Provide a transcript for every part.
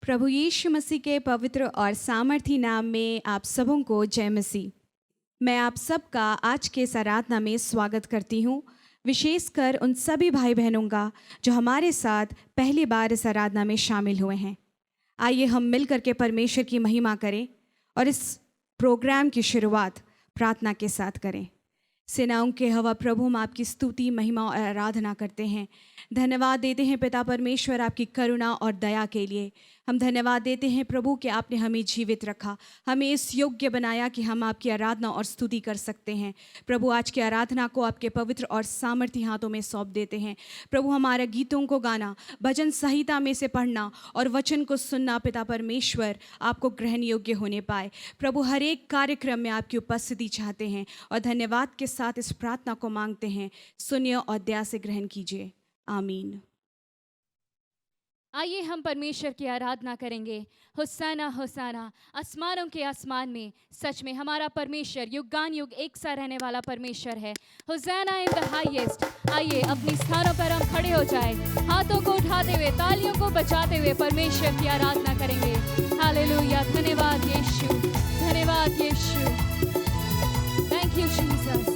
प्रभु यीशु मसीह के पवित्र और सामर्थी नाम में आप सबों को जय मसीह। मैं आप सबका आज के इस आराधना में स्वागत करती हूँ, विशेषकर उन सभी भाई बहनों का जो हमारे साथ पहली बार इस आराधना में शामिल हुए हैं। आइए हम मिलकर के परमेश्वर की महिमा करें और इस प्रोग्राम की शुरुआत प्रार्थना के साथ करें। सेनाओं के हवा प्रभु, हम आपकी स्तुति, महिमा और आराधना करते हैं। धन्यवाद देते हैं पिता परमेश्वर आपकी करुणा और दया के लिए। हम धन्यवाद देते हैं प्रभु कि आपने हमें जीवित रखा, हमें इस योग्य बनाया कि हम आपकी आराधना और स्तुति कर सकते हैं। प्रभु, आज की आराधना को आपके पवित्र और सामर्थी हाथों में सौंप देते हैं। प्रभु, हमारे गीतों को गाना, भजन संहिता में से पढ़ना और वचन को सुनना पिता परमेश्वर आपको ग्रहण योग्य होने पाए। प्रभु, हर एक कार्यक्रम में आपकी उपस्थिति चाहते हैं और धन्यवाद के साथ इस प्रार्थना को मांगते हैं। सुनिए और दया से ग्रहण कीजिए, आमीन। आइए हम परमेश्वर की आराधना करेंगे। होसाना होसाना, आसमानों के आसमान में सच में हमारा परमेश्वर युगान युग एक सा रहने वाला परमेश्वर है। होसाना इन द हाईएस्ट। आइए अपनी स्थानों पर हम खड़े हो जाए, हाथों को उठाते हुए, तालियों को बजाते हुए परमेश्वर की आराधना करेंगे। हालेलुया। धन्यवाद यीशु, धन्यवाद यीशु। Thank you Jesus.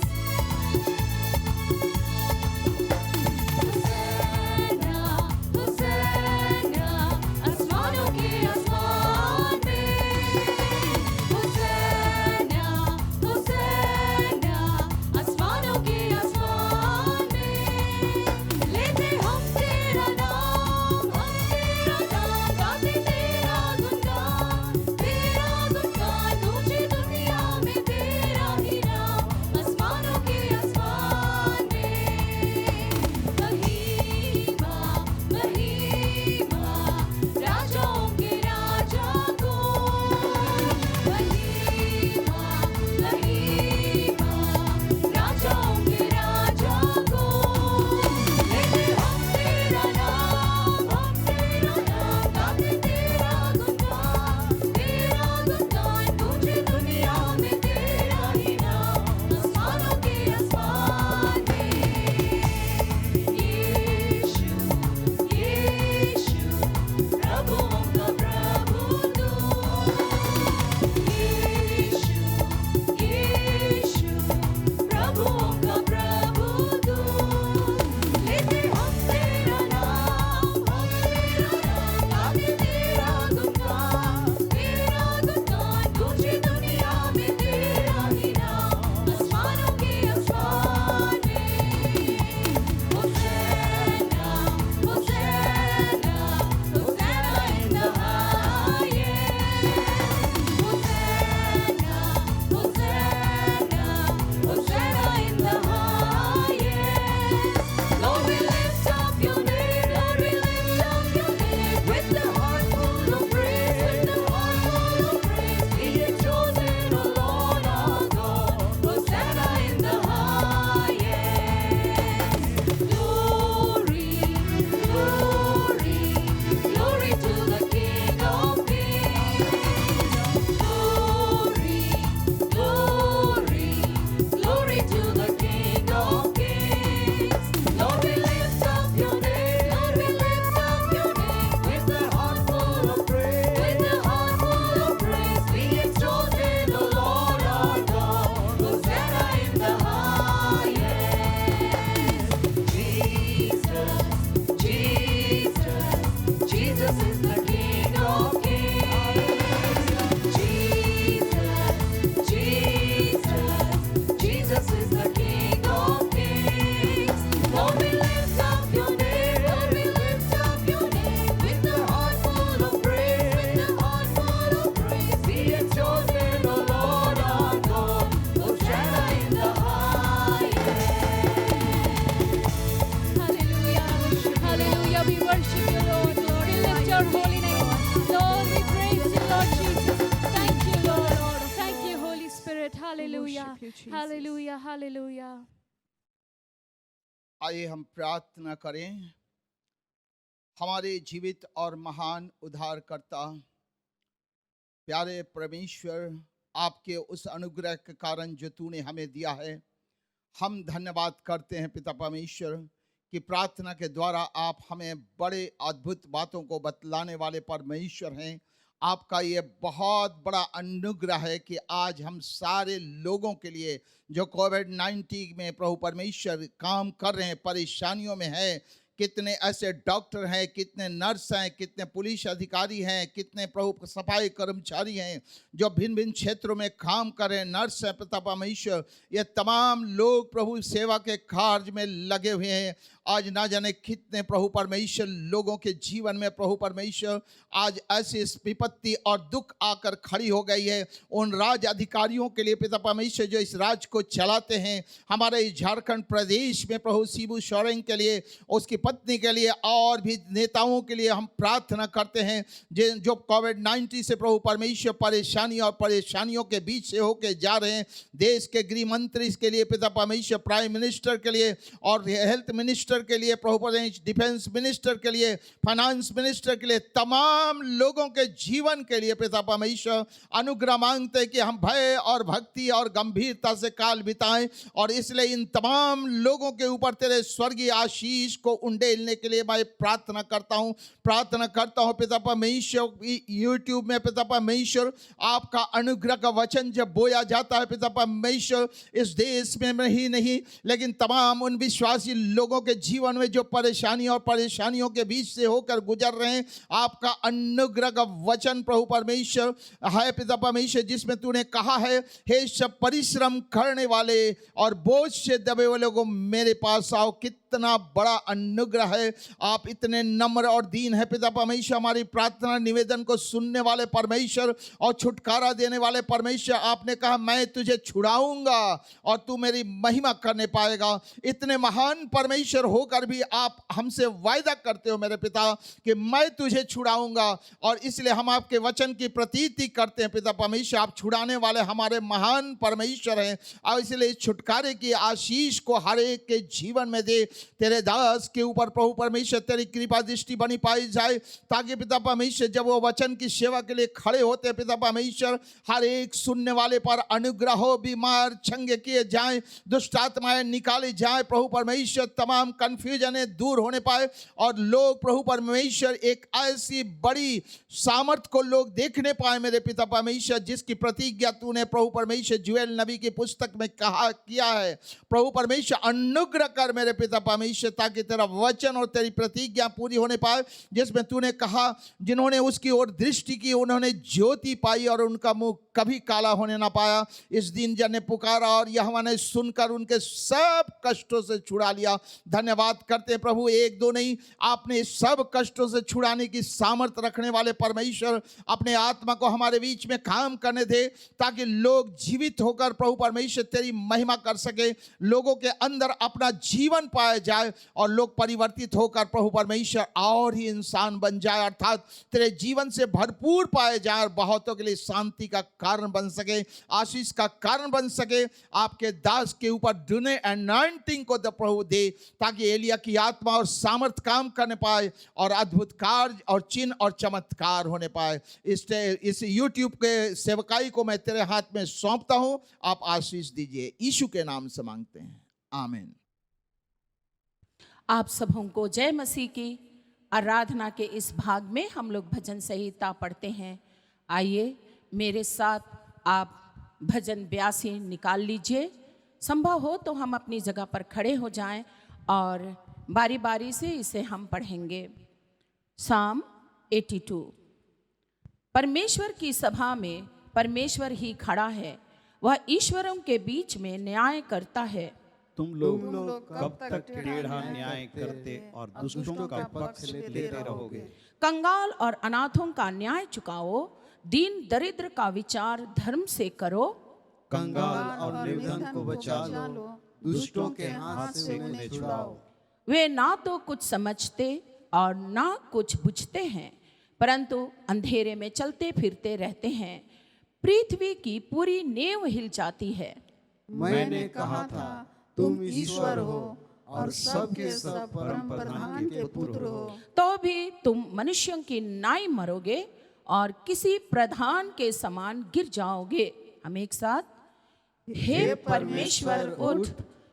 Hallelujah hallelujah. आइए हम प्रार्थना करें। हमारे जीवित और महान उद्धारकर्ता प्यारे परमेश्वर, आपके उस अनुग्रह के कारण जो तूने हमें दिया है, हम धन्यवाद करते हैं पिता परमेश्वर कि प्रार्थना के द्वारा आप हमें बड़े अद्भुत बातों को बतलाने वाले परमेश्वर हैं। आपका ये बहुत बड़ा अनुग्रह है कि आज हम सारे लोगों के लिए जो कोविड-19 में प्रभु परमेश्वर काम कर रहे हैं, परेशानियों में है, कितने ऐसे डॉक्टर हैं, कितने नर्स हैं, कितने पुलिस अधिकारी हैं, कितने प्रभु सफाई कर्मचारी हैं जो भिन्न भिन्न क्षेत्रों में काम कर रहे हैं, नर्स हैं, पिता परमेश्वर, ये तमाम लोग प्रभु सेवा के कार्य में लगे हुए हैं। आज ना जाने कितने प्रभु परमेश्वर लोगों के जीवन में प्रभु परमेश्वर आज ऐसी विपत्ति और दुख आकर खड़ी हो गई है। उन राज अधिकारियों के लिए पिता परमेश्वर जो इस राज्य को चलाते हैं, हमारे इस झारखंड प्रदेश में प्रभु शिबू सोरेन के लिए, उसकी पत्नी के लिए और भी नेताओं के लिए हम प्रार्थना करते हैं जो कोविड-19 से प्रभु परमेश्वर परेशानी और परेशानियों के बीच से होके जा रहे हैं। देश के गृह मंत्री के लिए पिता परमेश्वर, प्राइम मिनिस्टर के लिए और हेल्थ मिनिस्टर के लिए प्रभु परमेश्वर, डिफेंस मिनिस्टर के लिए, फाइनेंस मिनिस्टर के लिए, तमाम लोगों के जीवन के लिए पिता परमेश्वर अनुग्रह मांगते हैं कि हम भय और भक्ति और गंभीरता से काल बिताएं। और इसलिए इन तमाम लोगों के ऊपर तेरे स्वर्गीय आशीष को उंडेलने के लिए मैं प्रार्थना करता हूं पिता परमेश्वर। यूट्यूब में पिता परमेश्वर आपका अनुग्रह का वचन जब बोया जाता है पिता परमेश्वर, इस देश में ही नहीं लेकिन तमाम उन विश्वासी लोगों के जीवन में जो परेशानी और परेशानियों के बीच से होकर गुजर रहे हैं, आपका अनुग्रह का वचन प्रभु परमेश्वर है पिता परमेश्वर, जिसमें तूने कहा है, हे सब परिश्रम करने वाले और बोझ से दबे हुए लोगों मेरे पास आओ। कितना बड़ा अनुग्रह है, आप इतने नम्र और दीन है पिता परमेश्वर। हमारी प्रार्थना निवेदन को सुनने वाले परमेश्वर और छुटकारा देने वाले परमेश्वर, आपने कहा मैं तुझे छुड़ाऊंगा और तू मेरी महिमा करने पाएगा। इतने महान परमेश्वर होकर भी आप हमसे वायदा करते हो मेरे पिता कि मैं तुझे छुड़ाऊंगा, और इसलिए हम आपके वचन की प्रतीति करते हैं पिता परमेश्वर। आप छुड़ाने वाले हमारे महान परमेश्वर हैं, और इसलिए छुटकारे की आशीष को हर एक के जीवन में दे। तेरे दास के ऊपर प्रभु परमेश्वर तेरी कृपा दृष्टि बनी पाई जाए, ताकि पिता परमेश्वर जब वो वचन की सेवा के लिए खड़े होते हैं पिता परमेश्वर, हर एक सुनने वाले पर अनुग्रह हो, बीमार चंगे किए जाएं, दुष्ट आत्माएं निकाली जाए प्रभु परमेश्वर, तमाम कंफ्यूजन दूर होने पाए और लोग प्रभु परमेश्वर एक ऐसी बड़ी सामर्थ को लोग देखने पाए मेरे पिता परमेश्वर, जिसकी प्रतिज्ञा तूने प्रभु परमेश्वर जुएल नबी की पुस्तक में कहा किया है। प्रभु परमेश्वर अनुग्रह कर मेरे पिता परमेश्वर, ताकि तेरा वचन और तेरी प्रतिज्ञा पूरी होने पाए, जिसमें तूने कहा जिन्होंने उसकी ओर दृष्टि की उन्होंने ज्योति पाई और उनका मुंह कभी काला होने ना पाया। इस दिन जन ने पुकारा और यहोवा ने सुनकर उनके सब कष्टों से छुड़ा लिया। धन्यवाद करते हैं प्रभु, एक दो नहीं, आपने सब कष्टों से छुड़ाने की सामर्थ रखने वाले परमेश्वर, अपने आत्मा को हमारे बीच में काम करने दे, ताकि लोग जीवित होकर प्रभु परमेश्वर तेरी महिमा कर सके, लोगों के अंदर अपना जीवन पाया जाए और लोग परिवर्तित होकर प्रभु परमेश्वर और ही इंसान बन जाए, अर्थात तेरे जीवन से भरपूर पाए जाए और बहुतों के लिए शांति का कारण बन सके, आशीष का कारण बन सके। आपके दास के ऊपर दुने एनॉइंटिंग को द प्रभु दे, ताकि एलिया की आत्मा और सामर्थ काम करने पाए और अद्भुत कार्य और चिन्ह और चमत्कार होने पाए। इस यूट्यूब के सेवकाई को मैं तेरे हाथ में सौंपता हूं, आप आशीष दीजिए, यीशु के नाम से मांगते हैं, आमीन। आप सबों को जय मसीह की। आराधना के इस भाग में हम लोग भजन संहिता पढ़ते हैं। आइए मेरे साथ आप भजन 82 निकाल लीजिए। संभव हो तो हम अपनी जगह पर खड़े हो जाएं और बारी बारी से इसे हम पढ़ेंगे। साम 82। परमेश्वर की सभा में परमेश्वर ही खड़ा है, वह ईश्वरों के बीच में न्याय करता है। तुम लोग कब तक टेढ़ा न्याय करते और दुष्टों का पक्ष लेते रहोगे। कंगाल और अनाथों का न्याय चुकाओ, दीन दरिद्र का विचार धर्म से करो। कंगाल और निर्धन को बचा लो, दुष्टों के हाथ से उन्हें छुड़ाओ। वे ना तो कुछ समझते और ना कुछ बुझते हैं, परंतु अंधेरे में चलते फिरते रहते हैं। पृथ्वी की पूरी नेव हिल जाती है। मैंने कहा था तुम ईश्वर हो और सबके सब परम प्रधान के पुत्र हो, तो भी तुम मनुष्यों की नाई मरोगे और किसी प्रधान के समान गिर जाओगे। हम एक साथ, हे परमेश्वर उठ,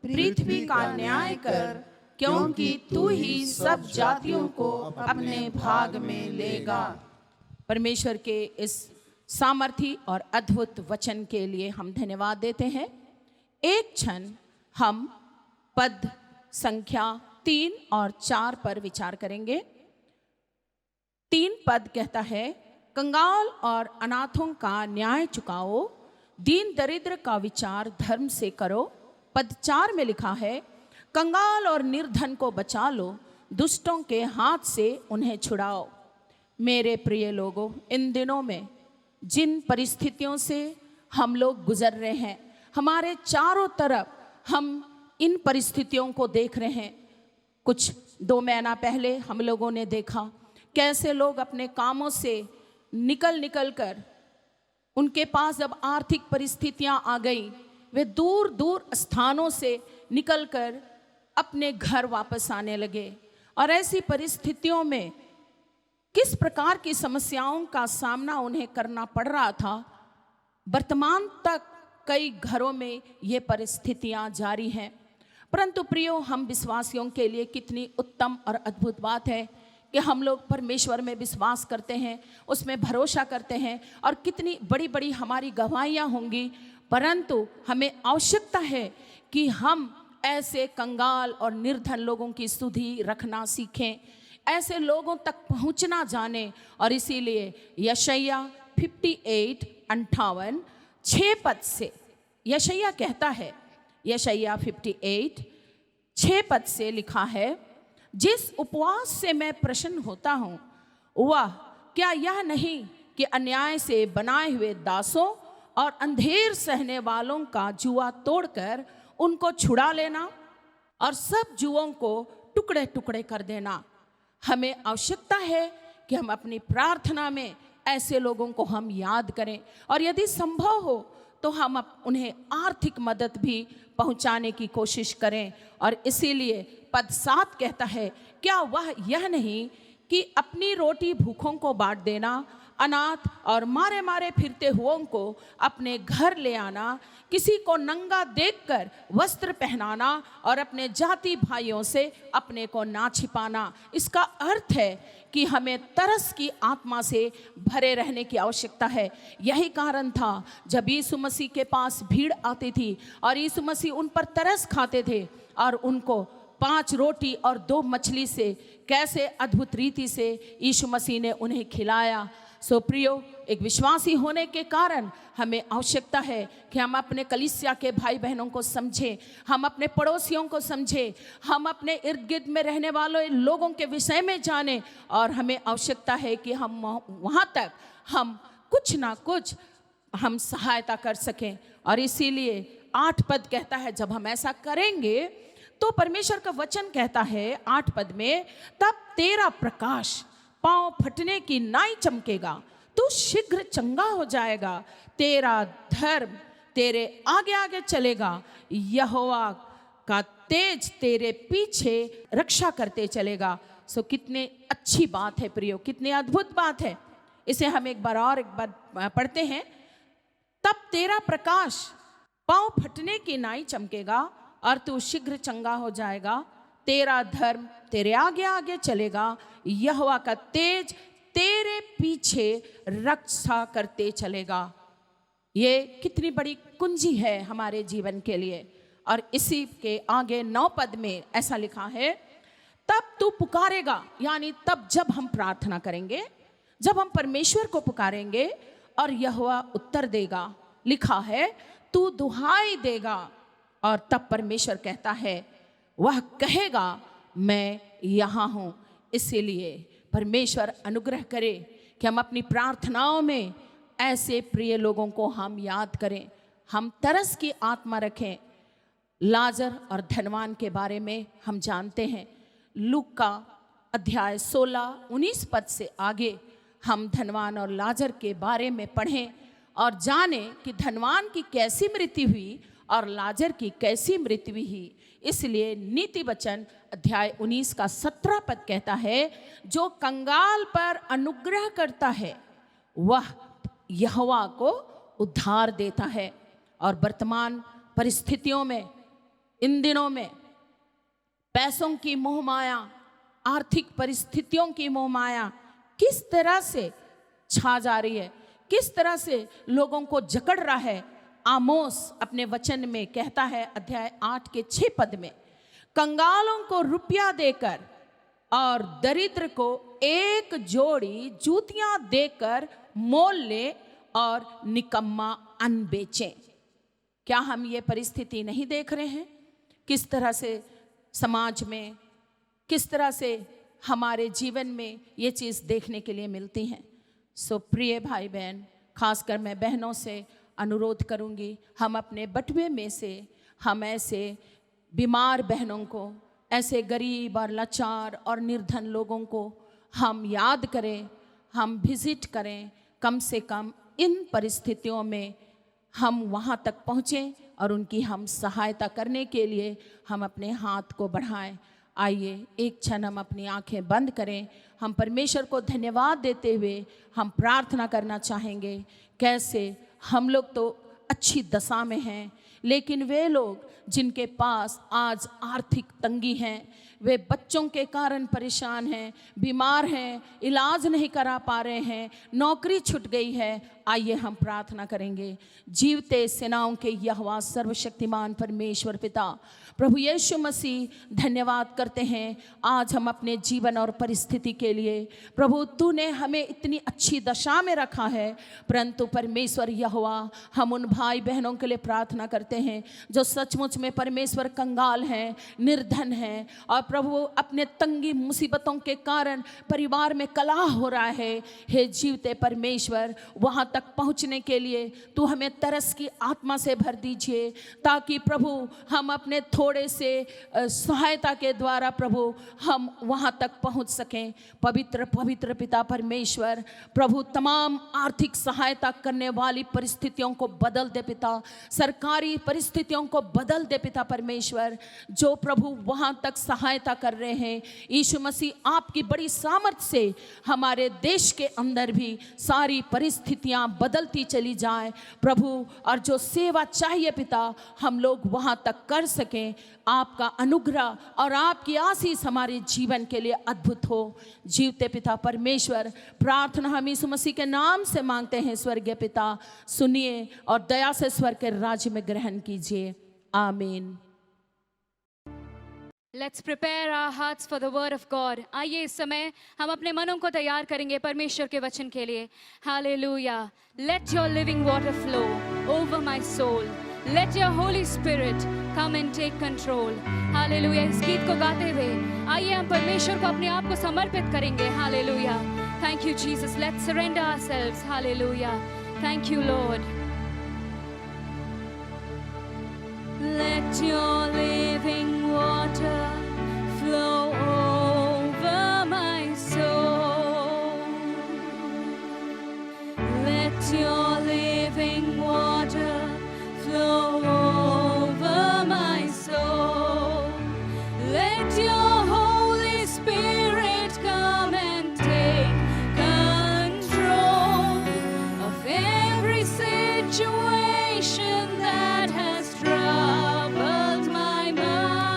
पृथ्वी का न्याय कर, क्योंकि तू ही सब जातियों को अपने भाग में लेगा। परमेश्वर के इस सामर्थी और अद्भुत वचन के लिए हम धन्यवाद देते हैं। एक क्षण हम पद संख्या 3 और 4 पर विचार करेंगे। 3 पद कहता है, कंगाल और अनाथों का न्याय चुकाओ, दीन दरिद्र का विचार धर्म से करो। पद 4 में लिखा है, कंगाल और निर्धन को बचा लो, दुष्टों के हाथ से उन्हें छुड़ाओ। मेरे प्रिय लोगों, इन दिनों में जिन परिस्थितियों से हम लोग गुजर रहे हैं, हमारे चारों तरफ हम इन परिस्थितियों को देख रहे हैं। कुछ 2 महीना पहले हम लोगों ने देखा कैसे लोग अपने कामों से निकल कर, उनके पास जब आर्थिक परिस्थितियां आ गई, वे दूर दूर स्थानों से निकलकर अपने घर वापस आने लगे। और ऐसी परिस्थितियों में किस प्रकार की समस्याओं का सामना उन्हें करना पड़ रहा था, वर्तमान तक कई घरों में ये परिस्थितियां जारी हैं। परंतु प्रियो, हम विश्वासियों के लिए कितनी उत्तम और अद्भुत बात है कि हम लोग परमेश्वर में विश्वास करते हैं, उसमें भरोसा करते हैं, और कितनी बड़ी बड़ी हमारी गवाहियाँ होंगी। परंतु हमें आवश्यकता है कि हम ऐसे कंगाल और निर्धन लोगों की सुधि रखना सीखें, ऐसे लोगों तक पहुंचना जाने। और इसीलिए यशायाह 58:58 6 पद से यशायाह कहता है, यशायाह 58:6 पद से लिखा है, जिस उपवास से मैं प्रसन्न होता हूँ, वह क्या यह नहीं कि अन्याय से बनाए हुए दासों और अंधेर सहने वालों का जुआ तोड़कर उनको छुड़ा लेना और सब जुओं को टुकड़े टुकड़े कर देना। हमें आवश्यकता है कि हम अपनी प्रार्थना में ऐसे लोगों को हम याद करें, और यदि संभव हो तो हम उन्हें आर्थिक मदद भी पहुंचाने की कोशिश करें। और इसीलिए पद 7 कहता है, क्या वह यह नहीं कि अपनी रोटी भूखों को बांट देना, अनाथ और मारे मारे फिरते हुओं को अपने घर ले आना, किसी को नंगा देखकर वस्त्र पहनाना और अपने जाति भाइयों से अपने को ना छिपाना। इसका अर्थ है कि हमें तरस की आत्मा से भरे रहने की आवश्यकता है। यही कारण था जब यीशु मसीह के पास भीड़ आती थी और यीशु मसीह उन पर तरस खाते थे और उनको 5 रोटी और 2 मछली से कैसे अद्भुत रीति से यीशु मसीह ने उन्हें खिलाया। सो प्रियो, एक विश्वासी होने के कारण हमें आवश्यकता है कि हम अपने कलीसिया के भाई बहनों को समझें, हम अपने पड़ोसियों को समझें, हम अपने इर्द गिर्द में रहने वाले लोगों के विषय में जानें, और हमें आवश्यकता है कि हम वहाँ तक हम कुछ ना कुछ हम सहायता कर सकें। और इसीलिए 8 पद कहता है, जब हम ऐसा करेंगे तो परमेश्वर का वचन कहता है 8 पद में, तब तेरा प्रकाश पांव फटने की नाई चमकेगा, तू शीघ्र चंगा हो जाएगा, तेरा धर्म तेरे आगे आगे चलेगा, यहोवा का तेज तेरे पीछे रक्षा करते चलेगा। सो कितने अच्छी बात है प्रियो, कितनी अद्भुत बात है। इसे हम एक बार पढ़ते हैं। तब तेरा प्रकाश पांव फटने की नाई चमकेगा और तू शीघ्र चंगा हो जाएगा, तेरा धर्म तेरे आगे आगे चलेगा, यहोवा का तेज तेरे पीछे रक्षा करते चलेगा। ये कितनी बड़ी कुंजी है हमारे जीवन के लिए। और इसी के आगे 9 पद में ऐसा लिखा है, तब तू पुकारेगा, यानी तब जब हम प्रार्थना करेंगे, जब हम परमेश्वर को पुकारेंगे और यहोवा उत्तर देगा। लिखा है, तू दुहाई देगा, और तब परमेश्वर कहता है, वह कहेगा मैं यहाँ हूँ। इसीलिए परमेश्वर अनुग्रह करे कि हम अपनी प्रार्थनाओं में ऐसे प्रिय लोगों को हम याद करें, हम तरस की आत्मा रखें। लाजर और धनवान के बारे में हम जानते हैं। लूका अध्याय 16-19 पद से आगे हम धनवान और लाजर के बारे में पढ़ें और जानें कि धनवान की कैसी मृत्यु हुई और लाजर की कैसी मृत्यु हुई। इसलिए नीति वचन अध्याय 19 का 17 पद कहता है, जो कंगाल पर अनुग्रह करता है वह यहोवा को उद्धार देता है। और वर्तमान परिस्थितियों में, इन दिनों में पैसों की मोहमाया, आर्थिक परिस्थितियों की मोहमाया किस तरह से छा जा रही है, किस तरह से लोगों को जकड़ रहा है। आमोस अपने वचन में कहता है, अध्याय 8 के 6 पद में, कंगालों को रुपया देकर और दरिद्र को एक जोड़ी जूतियां देकर मोल ले और निकम्मा अन्न बेचें। क्या हम ये परिस्थिति नहीं देख रहे हैं? किस तरह से समाज में, किस तरह से हमारे जीवन में ये चीज़ देखने के लिए मिलती हैं। सो प्रिय भाई बहन, खासकर मैं बहनों से अनुरोध करूंगी, हम अपने बटुए में से हम ऐसे बीमार बहनों को, ऐसे गरीब और लाचार और निर्धन लोगों को हम याद करें, हम विजिट करें। कम से कम इन परिस्थितियों में हम वहाँ तक पहुँचें और उनकी हम सहायता करने के लिए हम अपने हाथ को बढ़ाएं। आइए एक क्षण हम अपनी आंखें बंद करें। हम परमेश्वर को धन्यवाद देते हुए हम प्रार्थना करना चाहेंगे। कैसे हम लोग तो अच्छी दशा में हैं, लेकिन वे लोग जिनके पास आज आर्थिक तंगी है, वे बच्चों के कारण परेशान हैं, बीमार हैं, इलाज नहीं करा पा रहे हैं, नौकरी छूट गई है। आइए हम प्रार्थना करेंगे। जीवते सेनाओं के यहोवा सर्वशक्तिमान परमेश्वर पिता प्रभु यीशु मसीह, धन्यवाद करते हैं आज हम अपने जीवन और परिस्थिति के लिए। प्रभु तूने हमें इतनी अच्छी दशा में रखा है, परंतु परमेश्वर यहोवा हम उन भाई बहनों के लिए प्रार्थना करते हैं जो सचमुच में परमेश्वर कंगाल हैं, निर्धन हैं, और प्रभु अपने तंगी मुसीबतों के कारण परिवार में कलह हो रहा है। हे जीवते परमेश्वर, वहाँ तक पहुँचने के लिए तू हमें तरस की आत्मा से भर दीजिए, ताकि प्रभु हम अपने थोड़े से सहायता के द्वारा प्रभु हम वहाँ तक पहुँच सकें। पवित्र पवित्र पिता परमेश्वर, प्रभु तमाम आर्थिक सहायता करने वाली परिस्थितियों को बदल दे पिता, सरकारी परिस्थितियों को बदल दे पिता परमेश्वर। जो प्रभु वहाँ तक सहायता कर रहे हैं, यीशु मसीह आपकी बड़ी सामर्थ से हमारे देश के अंदर भी सारी परिस्थितियाँ बदलती चली जाए प्रभु, और जो सेवा चाहिए पिता हम लोग वहाँ तक कर सकें। आपका अनुग्रह और आपकी आशीष हमारे जीवन के लिए अद्भुत हो। जीवते पिता परमेश्वर, प्रार्थना हम यीशु मसीह के नाम से मांगते हैं। स्वर्गीय पिता सुनिए और दया से स्वर्ग के राज्य में ग्रहण कीजिए। आमीन। Let's prepare our hearts for the word of God. आइए इस समय हम अपने मनों को तैयार करेंगे परमेश्वर के वचन के लिए। Hallelujah. Let your living water flow over my soul. Let your Holy Spirit come and take control. Hallelujah. इस गीत को गाते हुए आइए हम परमेश्वर को अपने आप को समर्पित करेंगे। Hallelujah. Thank you Jesus. Let's surrender ourselves. Hallelujah. Thank you Lord. Let your living water flow over my soul. Let your living water flow over my soul. Let your Holy Spirit come and take control of every situation that has troubled my mind.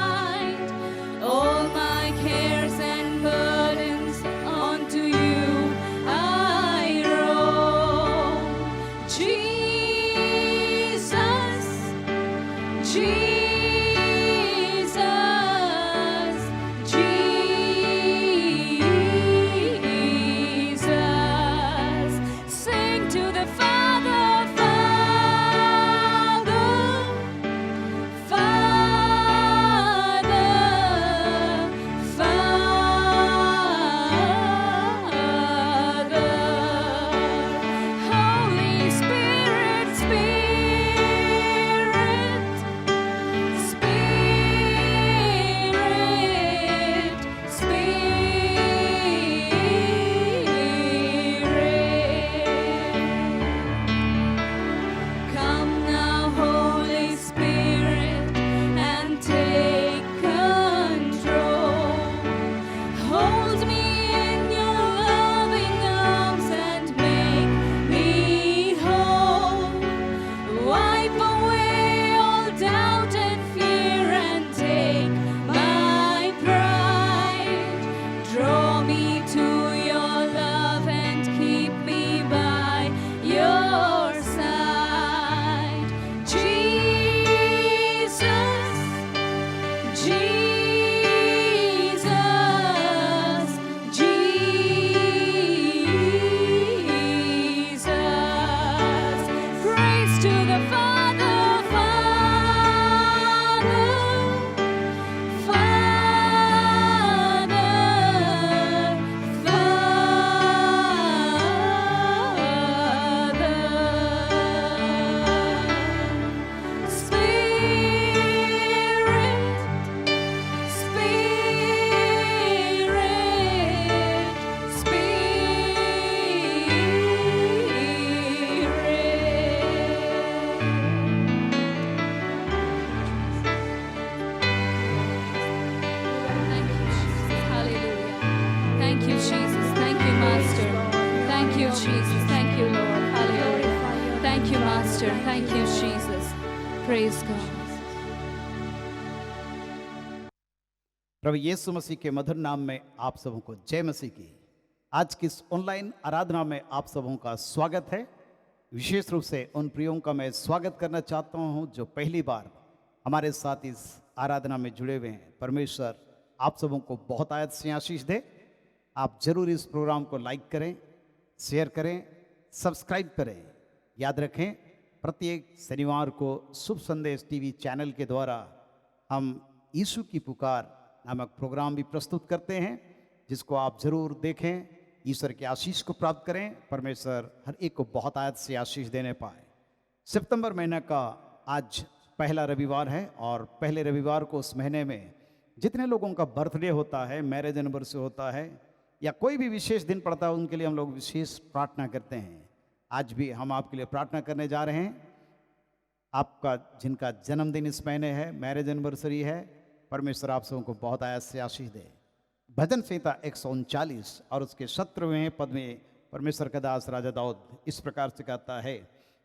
you, Jesus. Thank you, Lord. Hallelujah. Thank you, Master. Thank you, Jesus. Praise God. प्रभु यीशु मसीह के मधुर नाम में आप सबों को जय मसीह की। आज की इस ऑनलाइन आराधना में आप सबों का स्वागत है। विशेष रूप से उन प्रियों का मैं स्वागत करना चाहता हूं जो पहली बार हमारे साथ इस आराधना में जुड़े हुए हैं। परमेश्वर आप सबों को बहुत आयत से आशीष दे। आप जरूर इस प्रोग्राम को लाइक करें, शेयर करें, सब्सक्राइब करें। याद रखें, प्रत्येक शनिवार को शुभ संदेश टीवी चैनल के द्वारा हम यीशु की पुकार नामक प्रोग्राम भी प्रस्तुत करते हैं, जिसको आप जरूर देखें। ईश्वर की आशीष को प्राप्त करें। परमेश्वर हर एक को बहुत आयत से आशीष देने पाए। सितंबर महीने का आज पहला रविवार है और पहले रविवार को उस महीने में जितने लोगों का बर्थडे होता है, मैरिज एनिवर्सरी होता है या कोई भी विशेष दिन पड़ता है, उनके लिए हम लोग विशेष प्रार्थना करते हैं। आज भी हम आपके लिए प्रार्थना करने जा रहे हैं। आपका जिनका जन्मदिन इस महीने है, मैरिज एनिवर्सरी है, परमेश्वर आप सबों को बहुत आयत से आशीष दे। भजन संहिता 139 और उसके 17वें पद में परमेश्वर का दास राजा दाऊद इस प्रकार से कहता है,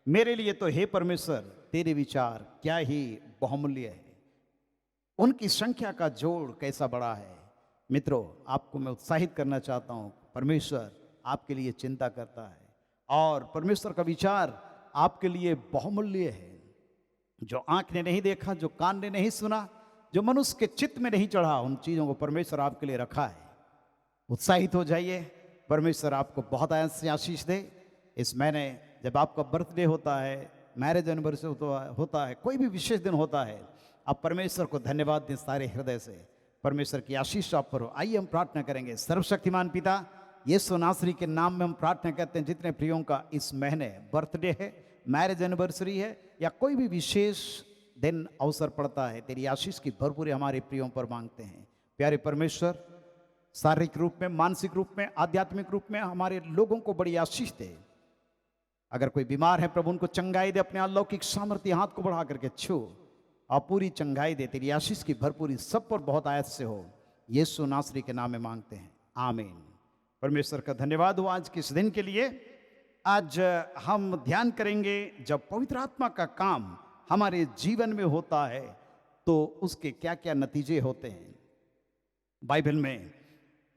मेरे लिए तो हे परमेश्वर तेरे विचार क्या ही बहुमूल्य है, उनकी संख्या का जोड़ कैसा बड़ा है। मित्रों, आपको मैं उत्साहित करना चाहता हूँ, परमेश्वर आपके लिए चिंता करता है और परमेश्वर का विचार आपके लिए बहुमूल्य है। जो आंख ने नहीं देखा, जो कान ने नहीं सुना, जो मनुष्य के चित्त में नहीं चढ़ा, उन चीज़ों को परमेश्वर आपके लिए रखा है। उत्साहित हो जाइए। परमेश्वर आपको बहुत आयत से आशीष दे। इस महीने जब आपका बर्थडे होता है, मैरिज एनिवर्सरी होता है, कोई भी विशेष दिन होता है, आप परमेश्वर को धन्यवाद दें सारे हृदय से। परमेश्वर की आशीष आप पर हो। आइए हम प्रार्थना करेंगे। सर्वशक्तिमान पिता, यीशु नासरी के नाम में हम प्रार्थना करते हैं, जितने प्रियों का इस महीने बर्थडे है, मैरिज एनिवर्सरी है या कोई भी विशेष दिन अवसर पड़ता है, तेरी आशीष की भरपूरी हमारे प्रियों पर मांगते हैं। प्यारे परमेश्वर, शारीरिक रूप में, मानसिक रूप में, आध्यात्मिक रूप में हमारे लोगों को बड़ी आशीष दे। अगर कोई बीमार है प्रभु, उनको चंगाई दे। अपने अलौकिक सामर्थ्य हाथ को बढ़ा करके छू और पूरी चंगाई दे। तेरी आशीष की भरपूरी सब पर बहुत आयत से हो। यीशु नासरी के नाम में मांगते हैं, आमीन। परमेश्वर का धन्यवाद हो आज के इस दिन के लिए। आज हम ध्यान करेंगे, जब पवित्र आत्मा का काम हमारे जीवन में होता है तो उसके क्या क्या नतीजे होते हैं। बाइबल में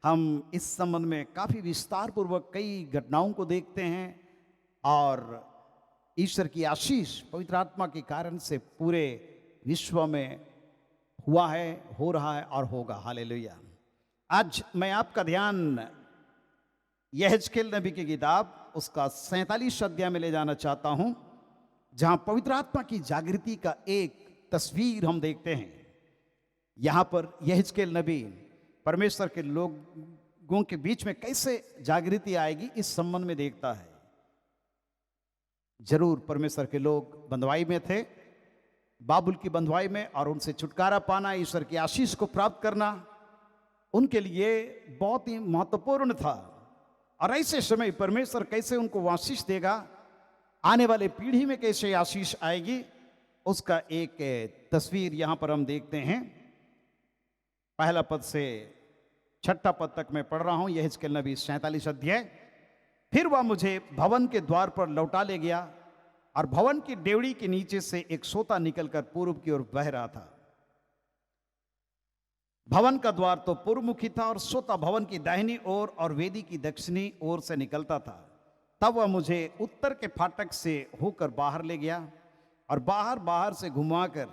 हम इस संबंध में काफ़ी विस्तार पूर्वक कई घटनाओं को देखते हैं और ईश्वर की आशीष पवित्र आत्मा के कारण से पूरे विश्व में हुआ है, हो रहा है और होगा। हालेलुया। आज मैं आपका ध्यान यहेजकेल नबी की किताब उसका 47 अध्याय में ले जाना चाहता हूं, जहां पवित्र आत्मा की जागृति का एक तस्वीर हम देखते हैं। यहां पर यहेजकेल नबी परमेश्वर के लोगों के बीच में कैसे जागृति आएगी इस संबंध में देखता है। जरूर परमेश्वर के लोग बंधुआई में थे, बाबुल की बंधुआई में, और उनसे छुटकारा पाना, ईश्वर की आशीष को प्राप्त करना उनके लिए बहुत ही महत्वपूर्ण था। और ऐसे समय परमेश्वर कैसे उनको आशीष देगा, आने वाले पीढ़ी में कैसे आशीष आएगी, उसका एक तस्वीर यहां पर हम देखते हैं। पहला पद से 6ठा पद तक मैं पढ़ रहा हूं, यहेजकेल नबी 47 अध्याय। फिर वह मुझे भवन के द्वार पर लौटा ले गया और भवन की डेवड़ी के नीचे से एक सोता निकलकर पूर्व की ओर बह रहा था। भवन का द्वार तो पूर्वमुखी था और सोता भवन की दाहिनी ओर और वेदी की दक्षिणी ओर से निकलता था। तब वह मुझे उत्तर के फाटक से होकर बाहर ले गया और बाहर से घुमाकर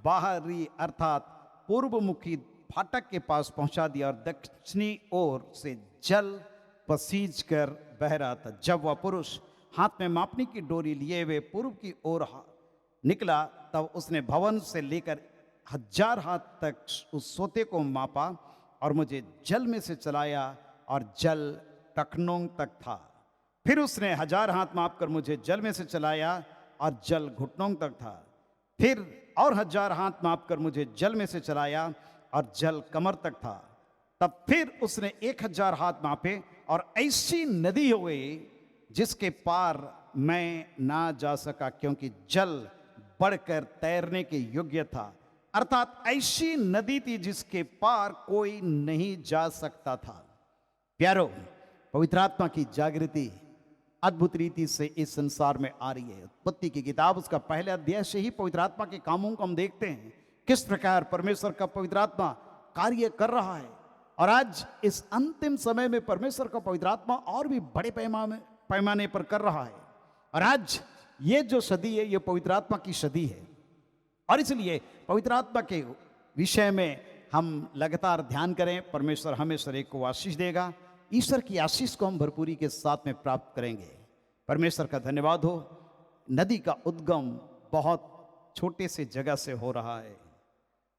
बाहरी अर्थात पूर्वमुखी फाटक के पास पहुंचा दिया और दक्षिणी ओर से जल पसीज कर बह रहा था। जब वह पुरुष हाथ में मापने की डोरी लिए हुए पूर्व की ओर निकला, तब उसने भवन से लेकर 1000 हाथ तक उस सोते को मापा और मुझे जल में से चलाया और जल टखनों तक था। फिर उसने 1000 हाथ मापकर मुझे जल में से चलाया और जल घुटनों तक था। फिर और 1000 हाथ मापकर मुझे जल में से चलाया और जल कमर तक था। तब फिर उसने 1000 हाथ मापे और ऐसी नदी हो गई जिसके पार मैं ना जा सका, क्योंकि जल बढ़कर तैरने के योग्य था। अर्थात ऐसी नदी थी जिसके पार कोई नहीं जा सकता था। प्यारो, पवित्र आत्मा की जागृति अद्भुत रीति से इस संसार में आ रही है। उत्पत्ति की किताब उसका पहले अध्याय से ही पवित्र आत्मा के कामों को हम देखते हैं, किस प्रकार परमेश्वर का पवित्र आत्मा कार्य कर रहा है। और आज इस अंतिम समय में परमेश्वर का पवित्र आत्मा और भी बड़े पैमाने पर कर रहा है। और आज ये जो सदी है, ये पवित्र आत्मा की सदी है। और इसलिए पवित्र आत्मा के विषय में हम लगातार ध्यान करें। परमेश्वर हमें हर एक को आशीष देगा। ईश्वर की आशीष को हम भरपूरी के साथ में प्राप्त करेंगे। परमेश्वर का धन्यवाद हो। नदी का उद्गम बहुत छोटे से जगह से हो रहा है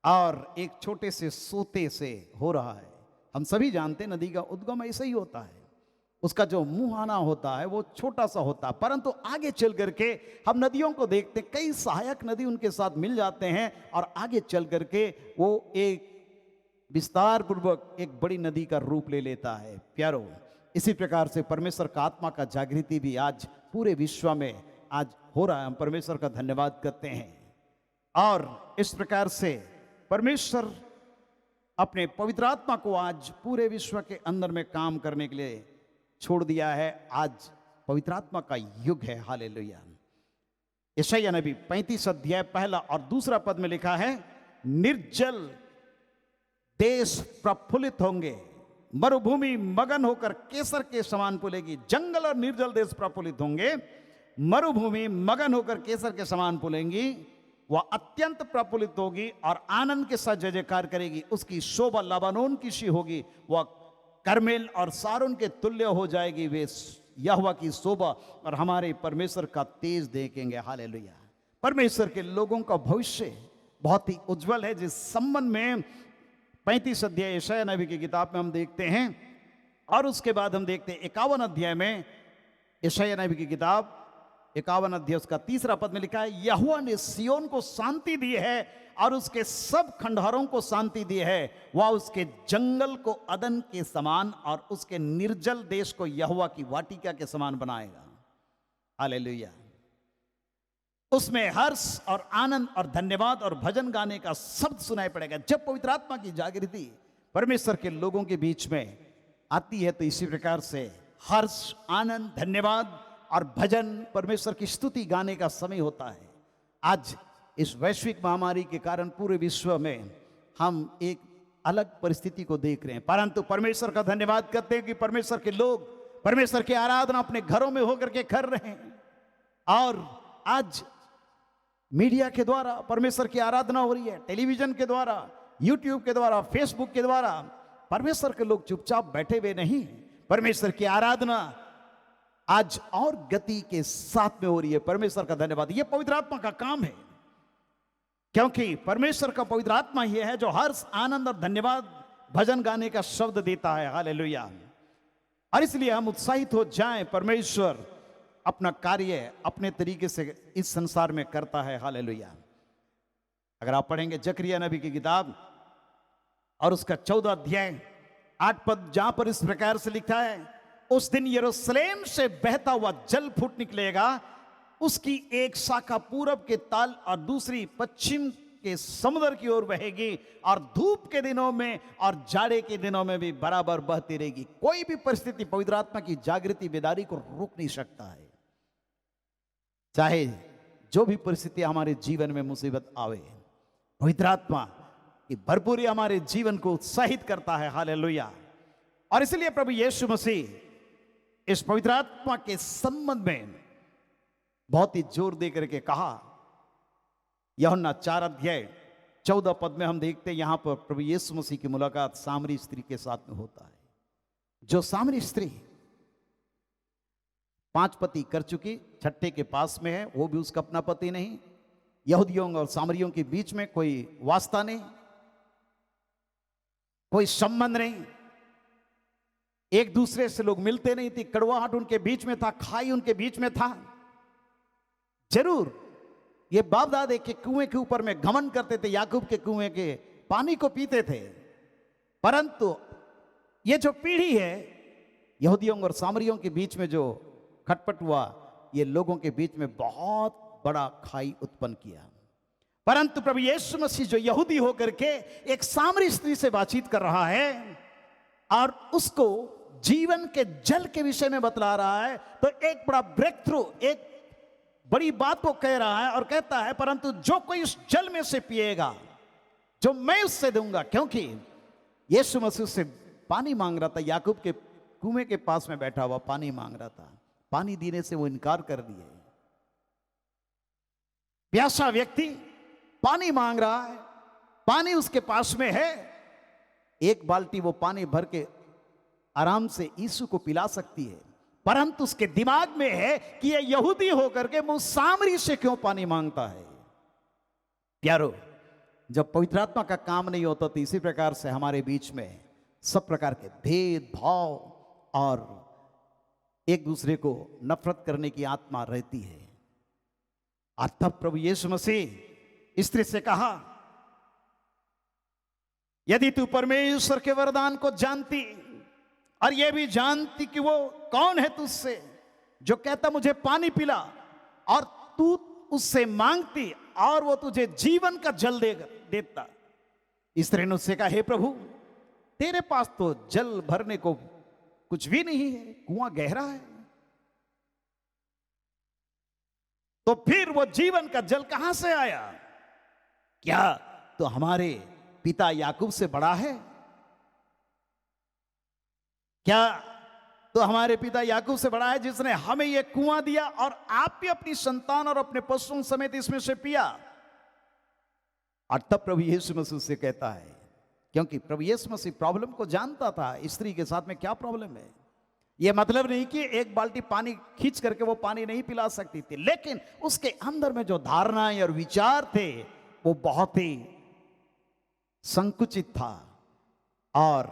और एक छोटे से सोते से हो रहा है। हम सभी जानते हैं नदी का उद्गम ऐसा ही होता है। उसका जो मुहाना होता है वो छोटा सा होता है, परंतु आगे चल करके हम नदियों को देखते हैं, कई सहायक नदी उनके साथ मिल जाते हैं और आगे चल करके वो एक विस्तार पूर्वक एक बड़ी नदी का रूप ले लेता है। प्यारो, इसी प्रकार से परमेश्वर का आत्मा का जागृति भी आज पूरे विश्व में आज हो रहा है। हम परमेश्वर का धन्यवाद करते हैं। और इस प्रकार से परमेश्वर अपने पवित्र आत्मा को आज पूरे विश्व के अंदर में काम करने के लिए छोड़ दिया है। आज पवित्र आत्मा का युग है। हालेलुया। यशायाह नबी 35 अध्याय पहला और दूसरा पद में लिखा है, निर्जल देश प्रफुल्लित होंगे, मरुभूमि मगन होकर केसर के समान फूलेगी। जंगल और निर्जल देश प्रफुल्लित होंगे, मरुभूमि मगन होकर केसर के समान फूलेंगी। वह अत्यंत प्रफुल्लित होगी और आनंद के साथ जय जयकार करेगी। उसकी शोभा लबानोन की सी होगी, वह करमेल और सारोन के तुल्य हो जाएगी। वे यहोवा की शोभा और हमारे परमेश्वर का तेज देखेंगे। हालेलुया। परमेश्वर के लोगों का भविष्य बहुत ही उज्जवल है, जिस संबंध में 35 अध्याय यशायाह नबी की किताब में हम देखते हैं। और उसके बाद हम देखते हैं 51 अध्याय में यशायाह नबी की किताब 51 अध्याय उसका तीसरा पद में लिखा है, यहोवा ने सियोन को शांति दी है और उसके सब खंडहरों को शांति दी है। वह उसके जंगल को अदन के समान और उसके निर्जल देश को यहोवा की वाटिका के समान बनाएगा। हालेलुया। उसमें हर्ष और आनंद और धन्यवाद और भजन गाने का शब्द सुनाई पड़ेगा। जब पवित्र आत्मा की जागृति परमेश्वर के लोगों के बीच में आती है तो इसी प्रकार से हर्ष, आनंद, धन्यवाद और भजन, परमेश्वर की स्तुति गाने का समय होता है। आज इस वैश्विक महामारी के कारण पूरे विश्व में हम एक अलग परिस्थिति को देख रहे हैं, परंतु परमेश्वर का धन्यवाद करते हैं कि परमेश्वर के लोग परमेश्वर की आराधना अपने घरों में होकर के कर रहे हैं। और आज मीडिया के द्वारा परमेश्वर की आराधना हो रही है, टेलीविजन के द्वारा, यूट्यूब के द्वारा, फेसबुक के द्वारा। परमेश्वर के लोग चुपचाप बैठे हुए नहीं, परमेश्वर की आराधना आज और गति के साथ में हो रही है। परमेश्वर का धन्यवाद। यह पवित्र आत्मा का काम है, क्योंकि परमेश्वर का पवित्र आत्मा ही है जो हर्ष, आनंद और धन्यवाद भजन गाने का शब्द देता है। हालेलुया। और इसलिए हम उत्साहित हो जाएं, परमेश्वर अपना कार्य अपने तरीके से इस संसार में करता है। हालेलुया। अगर आप पढ़ेंगे जकरिया नबी की किताब और उसका 14 अध्याय 8 पद, जहां पर इस प्रकार से लिखा है, उस दिन यरूशलेम से बहता हुआ जल फूट निकलेगा, उसकी एक शाखा पूरब के ताल और दूसरी पश्चिम के समुद्र की ओर बहेगी और धूप के दिनों में और जाड़े के दिनों में भी बराबर बहती रहेगी। कोई भी परिस्थिति पवित्र आत्मा की जागृति बेदारी को रोक नहीं सकता है। चाहे जो भी परिस्थिति हमारे जीवन में मुसीबत आवे, पवित्र आत्मा की भरपूरी हमारे जीवन को उत्साहित करता है। हालेलुया। और इसलिए प्रभु यीशु मसीह इस पवित्र आत्मा के संबंध में बहुत ही जोर दे करके कहा। यूहन्ना 4 अध्याय 14 पद में हम देखते हैं, यहां पर प्रभु यीशु मसीह की मुलाकात सामरी स्त्री के साथ में होता है। जो सामरी स्त्री 5 पति कर चुकी, छठे के पास में है, वो भी उसका अपना पति नहीं। यहूदियों और सामरियों के बीच में कोई वास्ता नहीं, कोई संबंध नहीं, एक दूसरे से लोग मिलते नहीं थे, कड़वाहट उनके बीच में था, खाई उनके बीच में था। जरूर ये बाप दादे के कुएं के ऊपर में घमंड करते थे, याकूब के कुएं के पानी को पीते थे, परंतु ये जो पीढ़ी है यहूदियों और सामरियों के बीच में जो खटपट हुआ, ये लोगों के बीच में बहुत बड़ा खाई उत्पन्न किया। परंतु प्रभु यीशु मसीह जो यहूदी होकर के एक सामरी स्त्री से बातचीत कर रहा है और उसको जीवन के जल के विषय में बतला रहा है, तो एक बड़ा ब्रेक थ्रू, एक बड़ी बात को कह रहा है और कहता है परंतु जो कोई इस जल में से पिएगा जो मैं उससे दूंगा, क्योंकि यीशु मसीह से पानी मांग रहा था, याकूब के कुएं के पास में बैठा हुआ पानी मांग रहा था, पानी देने से वो इनकार कर दिए। प्यासा व्यक्ति पानी मांग रहा है, पानी उसके पास में है, एक बाल्टी वो पानी भर के आराम से यीशु को पिला सकती है, परंतु उसके दिमाग में है कि ये यहूदी होकर के मुझ सामरी से क्यों पानी मांगता है। प्यारो, जब पवित्र आत्मा का काम नहीं होता तो इसी प्रकार से हमारे बीच में सब प्रकार के भेदभाव और एक दूसरे को नफरत करने की आत्मा रहती है। और तब प्रभु यीशु मसीह स्त्री से कहा, यदि तू परमेश्वर के वरदान को जानती और यह भी जानती कि वो कौन है तुझसे जो कहता मुझे पानी पिला, और तू उससे मांगती और वो तुझे जीवन का जल देता। स्त्री ने उससे कहा, हे प्रभु, तेरे पास तो जल भरने को कुछ भी नहीं है, कुआं गहरा है, तो फिर वो जीवन का जल कहां से आया? क्या तो हमारे पिता याकूब से बड़ा है? क्या तो हमारे पिता याकूब से बड़ा है जिसने हमें यह कुआं दिया और आप भी अपनी संतान और अपने पशुओं समेत इसमें से पिया? और तब प्रभु यीशु मसीह से कहता है, क्योंकि प्रभु यीशु मसीह प्रॉब्लम को जानता था, स्त्री के साथ में क्या प्रॉब्लम है। यह मतलब नहीं कि एक बाल्टी पानी खींच करके वो पानी नहीं पिला सकती थी, लेकिन उसके अंदर में जो धारणाएं और विचार थे वो बहुत ही संकुचित था, और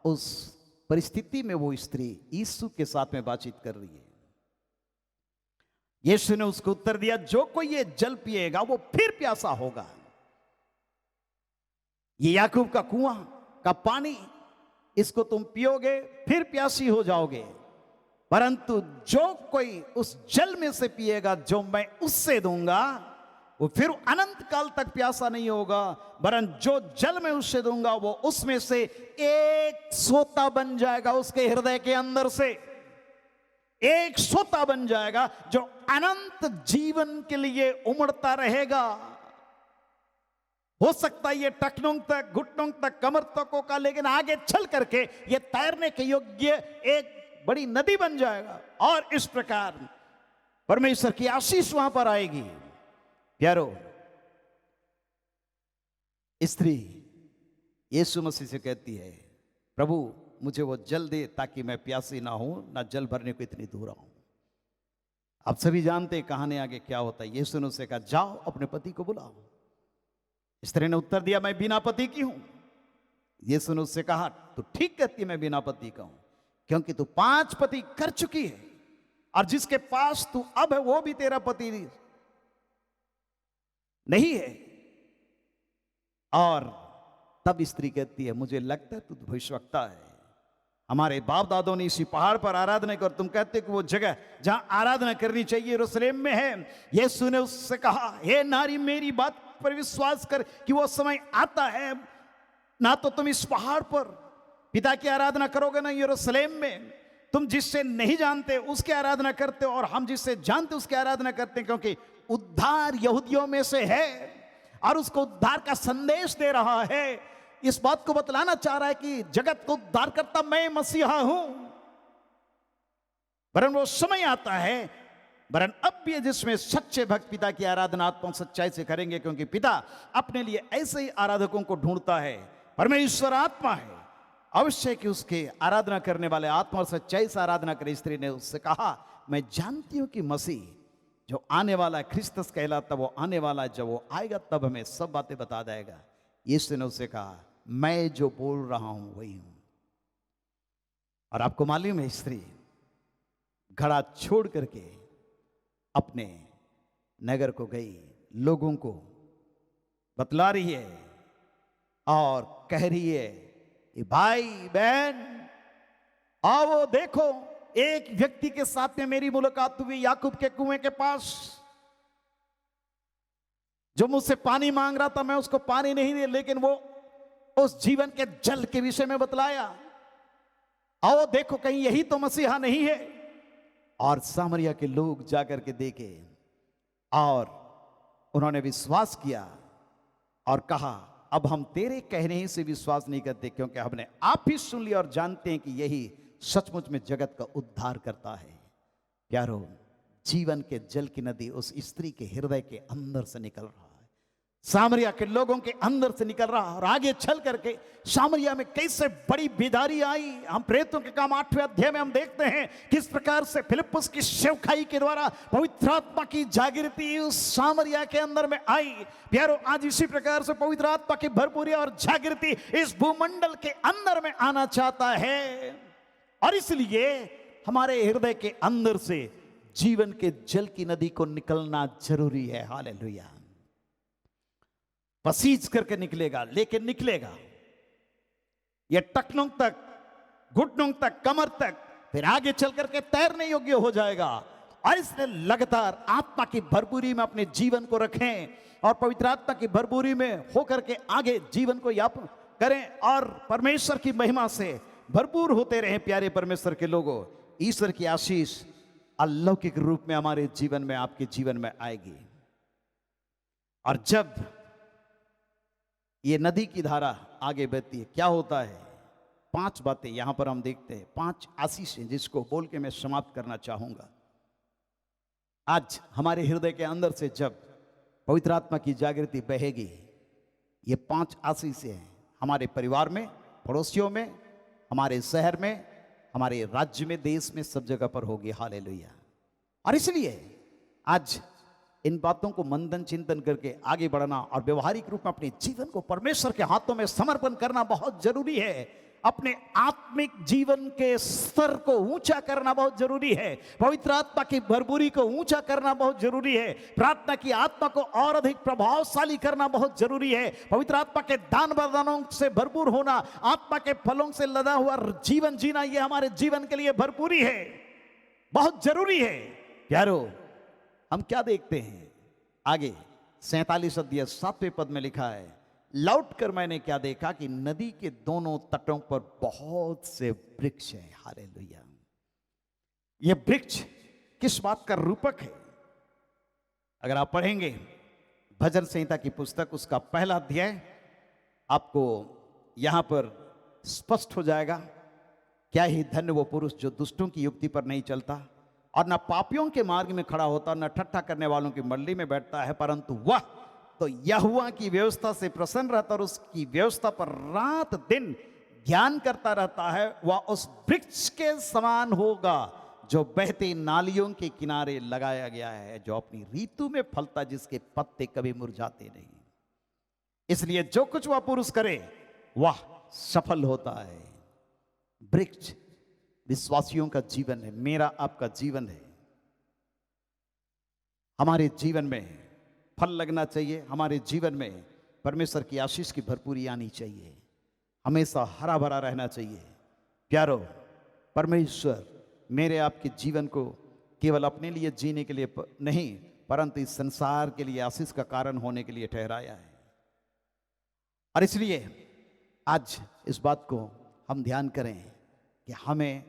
उस परिस्थिति में वो स्त्री यीशु के साथ में बातचीत कर रही है। यीशु ने उसको उत्तर दिया, जो कोई ये जल पिएगा वो फिर प्यासा होगा। ये याकूब का कुआं का पानी, इसको तुम पियोगे फिर प्यासी हो जाओगे, परंतु जो कोई उस जल में से पिएगा जो मैं उससे दूंगा वो फिर अनंत काल तक प्यासा नहीं होगा, वरन जो जल मैं उससे दूंगा वो उसमें से एक सोता बन जाएगा, उसके हृदय के अंदर से एक सोता बन जाएगा जो अनंत जीवन के लिए उमड़ता रहेगा। हो सकता है ये टखनों तक, घुटनों तक, कमर तक होगा, लेकिन आगे चल करके ये तैरने के योग्य एक बड़ी नदी बन जाएगा, और इस प्रकार परमेश्वर की आशीष वहां पर आएगी। प्यारो, स्त्री यीशु मसीह से कहती है, प्रभु मुझे वो जल दे ताकि मैं प्यासी ना हूं, ना जल भरने को इतनी दूर आऊं। आप सभी जानते हैं कहानी आगे क्या होता है। यीशु ने उसे कहा, जाओ अपने पति को बुलाओ। स्त्री ने उत्तर दिया, मैं बिना पति की हूं। यीशु ने उससे कहा, तू ठीक कहती है मैं बिना पति का हूं, क्योंकि तू 5 पति कर चुकी है, और जिसके पास तू अब है वो भी तेरा पति नहीं है। और तब स्त्री कहती है, मुझे लगता है तू भविष्यवक्ता है। हमारे बाप दादों ने इसी पहाड़ पर आराधना की, और तुम कहते कि वो जगह जहां आराधना करनी चाहिए यरूशलेम में है। यीशु ने उससे कहा, हे नारी, मेरी बात पर विश्वास कर कि वो समय आता है, ना तो तुम इस पहाड़ पर पिता की आराधना करोगे, ना यरूशलेम में। तुम जिससे नहीं जानते उसकी आराधना करते हो, और हम जिससे जानते उसकी आराधना करते हैं, क्योंकि उद्धार यहूदियों में से है, और उसको उद्धार का संदेश दे रहा है। इस बात को बतलाना चाह रहा है कि जगत को उद्धार करता मैं मसीहा हूं। वरन वो समय आता है, वरन अब भी है, जिसमें सच्चे भक्त पिता की आराधना आत्मा सच्चाई से करेंगे, क्योंकि पिता अपने लिए ऐसे ही आराधकों को ढूंढता है। परमेश्वर आत्मा है, अवश्य कि उसके आराधना करने वाले आत्मा और सच्चाई से आराधना करे। स्त्री ने उससे कहा, मैं जानती हूं कि मसीह जो आने वाला है, क्रिस्तस कहलाता, वो आने वाला है, जब वो आएगा तब हमें सब बातें बता देगा। यीशु ने उससे कहा, मैं जो बोल रहा हूं वही हूं। और आपको मालूम है, स्त्री घड़ा छोड़ करके अपने नगर को गई, लोगों को बतला रही है और कह रही है कि भाई बहन आओ देखो, एक व्यक्ति के साथ में मेरी मुलाकात हुई याकूब के कुएं के पास, जो मुझसे पानी मांग रहा था। मैं उसको पानी नहीं दिया, लेकिन वो उस जीवन के जल के विषय में बतलाया। आओ देखो कहीं यही तो मसीहा नहीं है। और सामरिया के लोग जाकर के देखे और उन्होंने विश्वास किया और कहा, अब हम तेरे कहने ही से विश्वास नहीं करते, क्योंकि हमने आप ही सुन लिया और जानते हैं कि यही सचमुच में जगत का उद्धार करता है। प्यारो, जीवन के जल की नदी उस स्त्री के हृदय के अंदर से निकल रहा है, सामरिया के लोगों के अंदर से निकल रहा है। और आगे चल करके सामरिया में कैसे बड़ी बेदारी आई। हम प्रेरितों के काम 8वें अध्याय में हम देखते हैं किस प्रकार से फिलिप्पुस की सेवकाई के द्वारा पवित्र आत्मा की जागृति उस सामरिया के अंदर में आई। प्यारो, आज इसी प्रकार से पवित्र आत्मा की भरपूरी और जागृति इस भूमंडल के अंदर में आना चाहता है। और इसलिए हमारे हृदय के अंदर से जीवन के जल की नदी को निकलना जरूरी है। हालेलुया। पसीज करके निकलेगा, लेकिन निकलेगा ये टखनों तक, घुटनों तक, कमर तक, फिर आगे चल करके तैरने योग्य हो जाएगा। और इसलिए लगातार आत्मा की भरपूरी में अपने जीवन को रखें और पवित्र आत्मा की भरपूरी में होकर के आगे जीवन को यापन करें और परमेश्वर की महिमा से भरपूर होते रहें। प्यारे परमेश्वर के लोगों, ईश्वर की आशीष अलौकिक रूप में हमारे जीवन में, आपके जीवन में आएगी। और जब ये नदी की धारा आगे बहती है, क्या होता है? 5 बातें यहां पर हम देखते हैं, 5 आशीषें, जिसको बोल के मैं समाप्त करना चाहूंगा। आज हमारे हृदय के अंदर से जब पवित्र आत्मा की जागृति बहेगी, ये 5 आशीषें हैं हमारे परिवार में, पड़ोसियों में, हमारे शहर में, हमारे राज्य में, देश में, सब जगह पर होगी। हालेलुया। और इसलिए आज इन बातों को मंथन चिंतन करके आगे बढ़ना और व्यवहारिक रूप में अपने जीवन को परमेश्वर के हाथों में समर्पण करना बहुत जरूरी है। अपने आत्मिक जीवन के स्तर को ऊंचा करना बहुत जरूरी है। पवित्र आत्मा की भरपूरी को ऊंचा करना बहुत जरूरी है। प्रार्थना की आत्मा को और अधिक प्रभावशाली करना बहुत जरूरी है। पवित्र आत्मा के दान वरदानों से भरपूर होना, आत्मा के फलों से लदा हुआ जीवन जीना, यह हमारे जीवन के लिए भरपूरी है, बहुत जरूरी है। प्यारो, हम क्या देखते हैं आगे 47 अध्याय 7वें पद में लिखा है, लौट कर मैंने क्या देखा कि नदी के दोनों तटों पर बहुत से वृक्ष हैं। हालेलुया। ये वृक्ष किस बात का रूपक है? अगर आप पढ़ेंगे भजन संहिता की पुस्तक, उसका पहला अध्याय, आपको यहां पर स्पष्ट हो जाएगा। क्या ही धन्य वो पुरुष जो दुष्टों की युक्ति पर नहीं चलता और न पापियों के मार्ग में खड़ा होता, न ठट्ठा करने वालों की मंडली में बैठता है, परंतु वह तो यहोवा की व्यवस्था से प्रसन्न रहता और उसकी व्यवस्था पर रात दिन ध्यान करता रहता है। वह उस वृक्ष के समान होगा जो बहती नालियों के किनारे लगाया गया है, जो अपनी ऋतु में फलता, जिसके पत्ते कभी मुरझाते नहीं। इसलिए जो कुछ वह पुरुष करे वह सफल होता है। वृक्ष विश्वासियों का जीवन है, मेरा आपका जीवन है। हमारे जीवन में फल लगना चाहिए, हमारे जीवन में परमेश्वर की आशीष की भरपूरी आनी चाहिए, हमेशा हरा भरा रहना चाहिए। प्यारो, परमेश्वर मेरे आपके जीवन को केवल अपने लिए जीने के लिए नहीं, परंतु इस संसार के लिए आशीष का कारण होने के लिए ठहराया है। और इसलिए आज इस बात को हम ध्यान करें कि हमें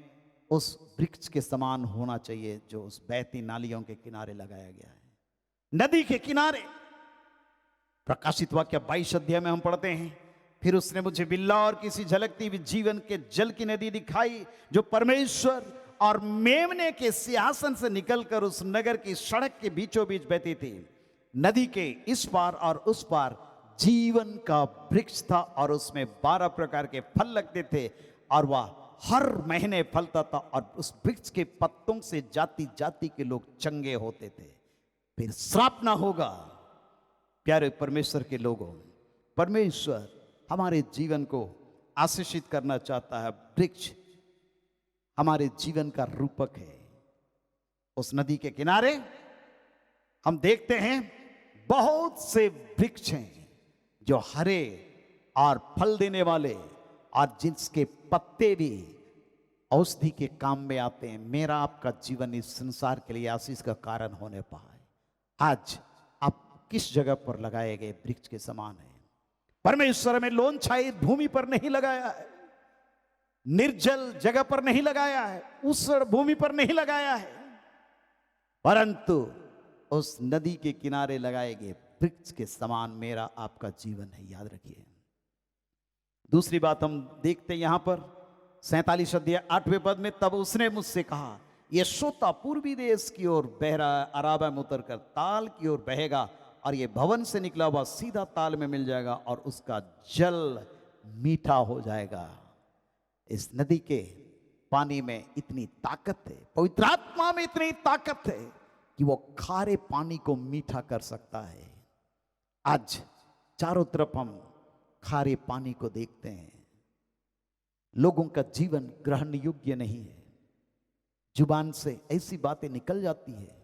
उस वृक्ष के समान होना चाहिए जो उस बहती नालियों के किनारे लगाया गया है, नदी के किनारे। प्रकाशित वाक्य 22 अध्याय में हम पढ़ते हैं, फिर उसने मुझे बिल्ला और किसी झलकती हुई जीवन के जल की नदी दिखाई, जो परमेश्वर और मेमने के सिंहासन से निकलकर उस नगर की सड़क के बीचों बीच बहती थी। नदी के इस पार और उस पार जीवन का वृक्ष था और उसमें 12 प्रकार के फल लगते थे और वह हर महीने फलता था और उस वृक्ष के पत्तों से जाति जाति के लोग चंगे होते थे। फिर श्राप ना होगा। प्यारे परमेश्वर के लोगों, परमेश्वर हमारे जीवन को आशीषित करना चाहता है। वृक्ष हमारे जीवन का रूपक है। उस नदी के किनारे हम देखते हैं बहुत से वृक्ष हैं जो हरे और फल देने वाले और जिसके पत्ते भी औषधि के काम में आते हैं। मेरा आपका जीवन इस संसार के लिए आशीष का कारण होने पाए। आज आप किस जगह पर लगाए गए वृक्ष के समान है? परमेश्वर में लोन छाई भूमि पर नहीं लगाया है। निर्जल जगह पर नहीं लगाया है, ऊसर भूमि पर नहीं लगाया है, परंतु उस नदी के किनारे लगाए गए वृक्ष के समान मेरा आपका जीवन है। याद रखिए। दूसरी बात हम देखते हैं यहां पर 47 अध्याय 8वें पद में, तब उसने मुझसे कहा, यह सोता पूर्वी देश की ओर बह रहा है, अराबा में उतरकर ताल की ओर बहेगा और यह भवन से निकला हुआ सीधा ताल में मिल जाएगा और उसका जल मीठा हो जाएगा। इस नदी के पानी में इतनी ताकत है, पवित्र आत्मा में इतनी ताकत है कि वो खारे पानी को मीठा कर सकता है। आज चारों तरफ हम खारे पानी को देखते हैं, लोगों का जीवन ग्रहण योग्य नहीं है। जुबान से ऐसी बातें निकल जाती है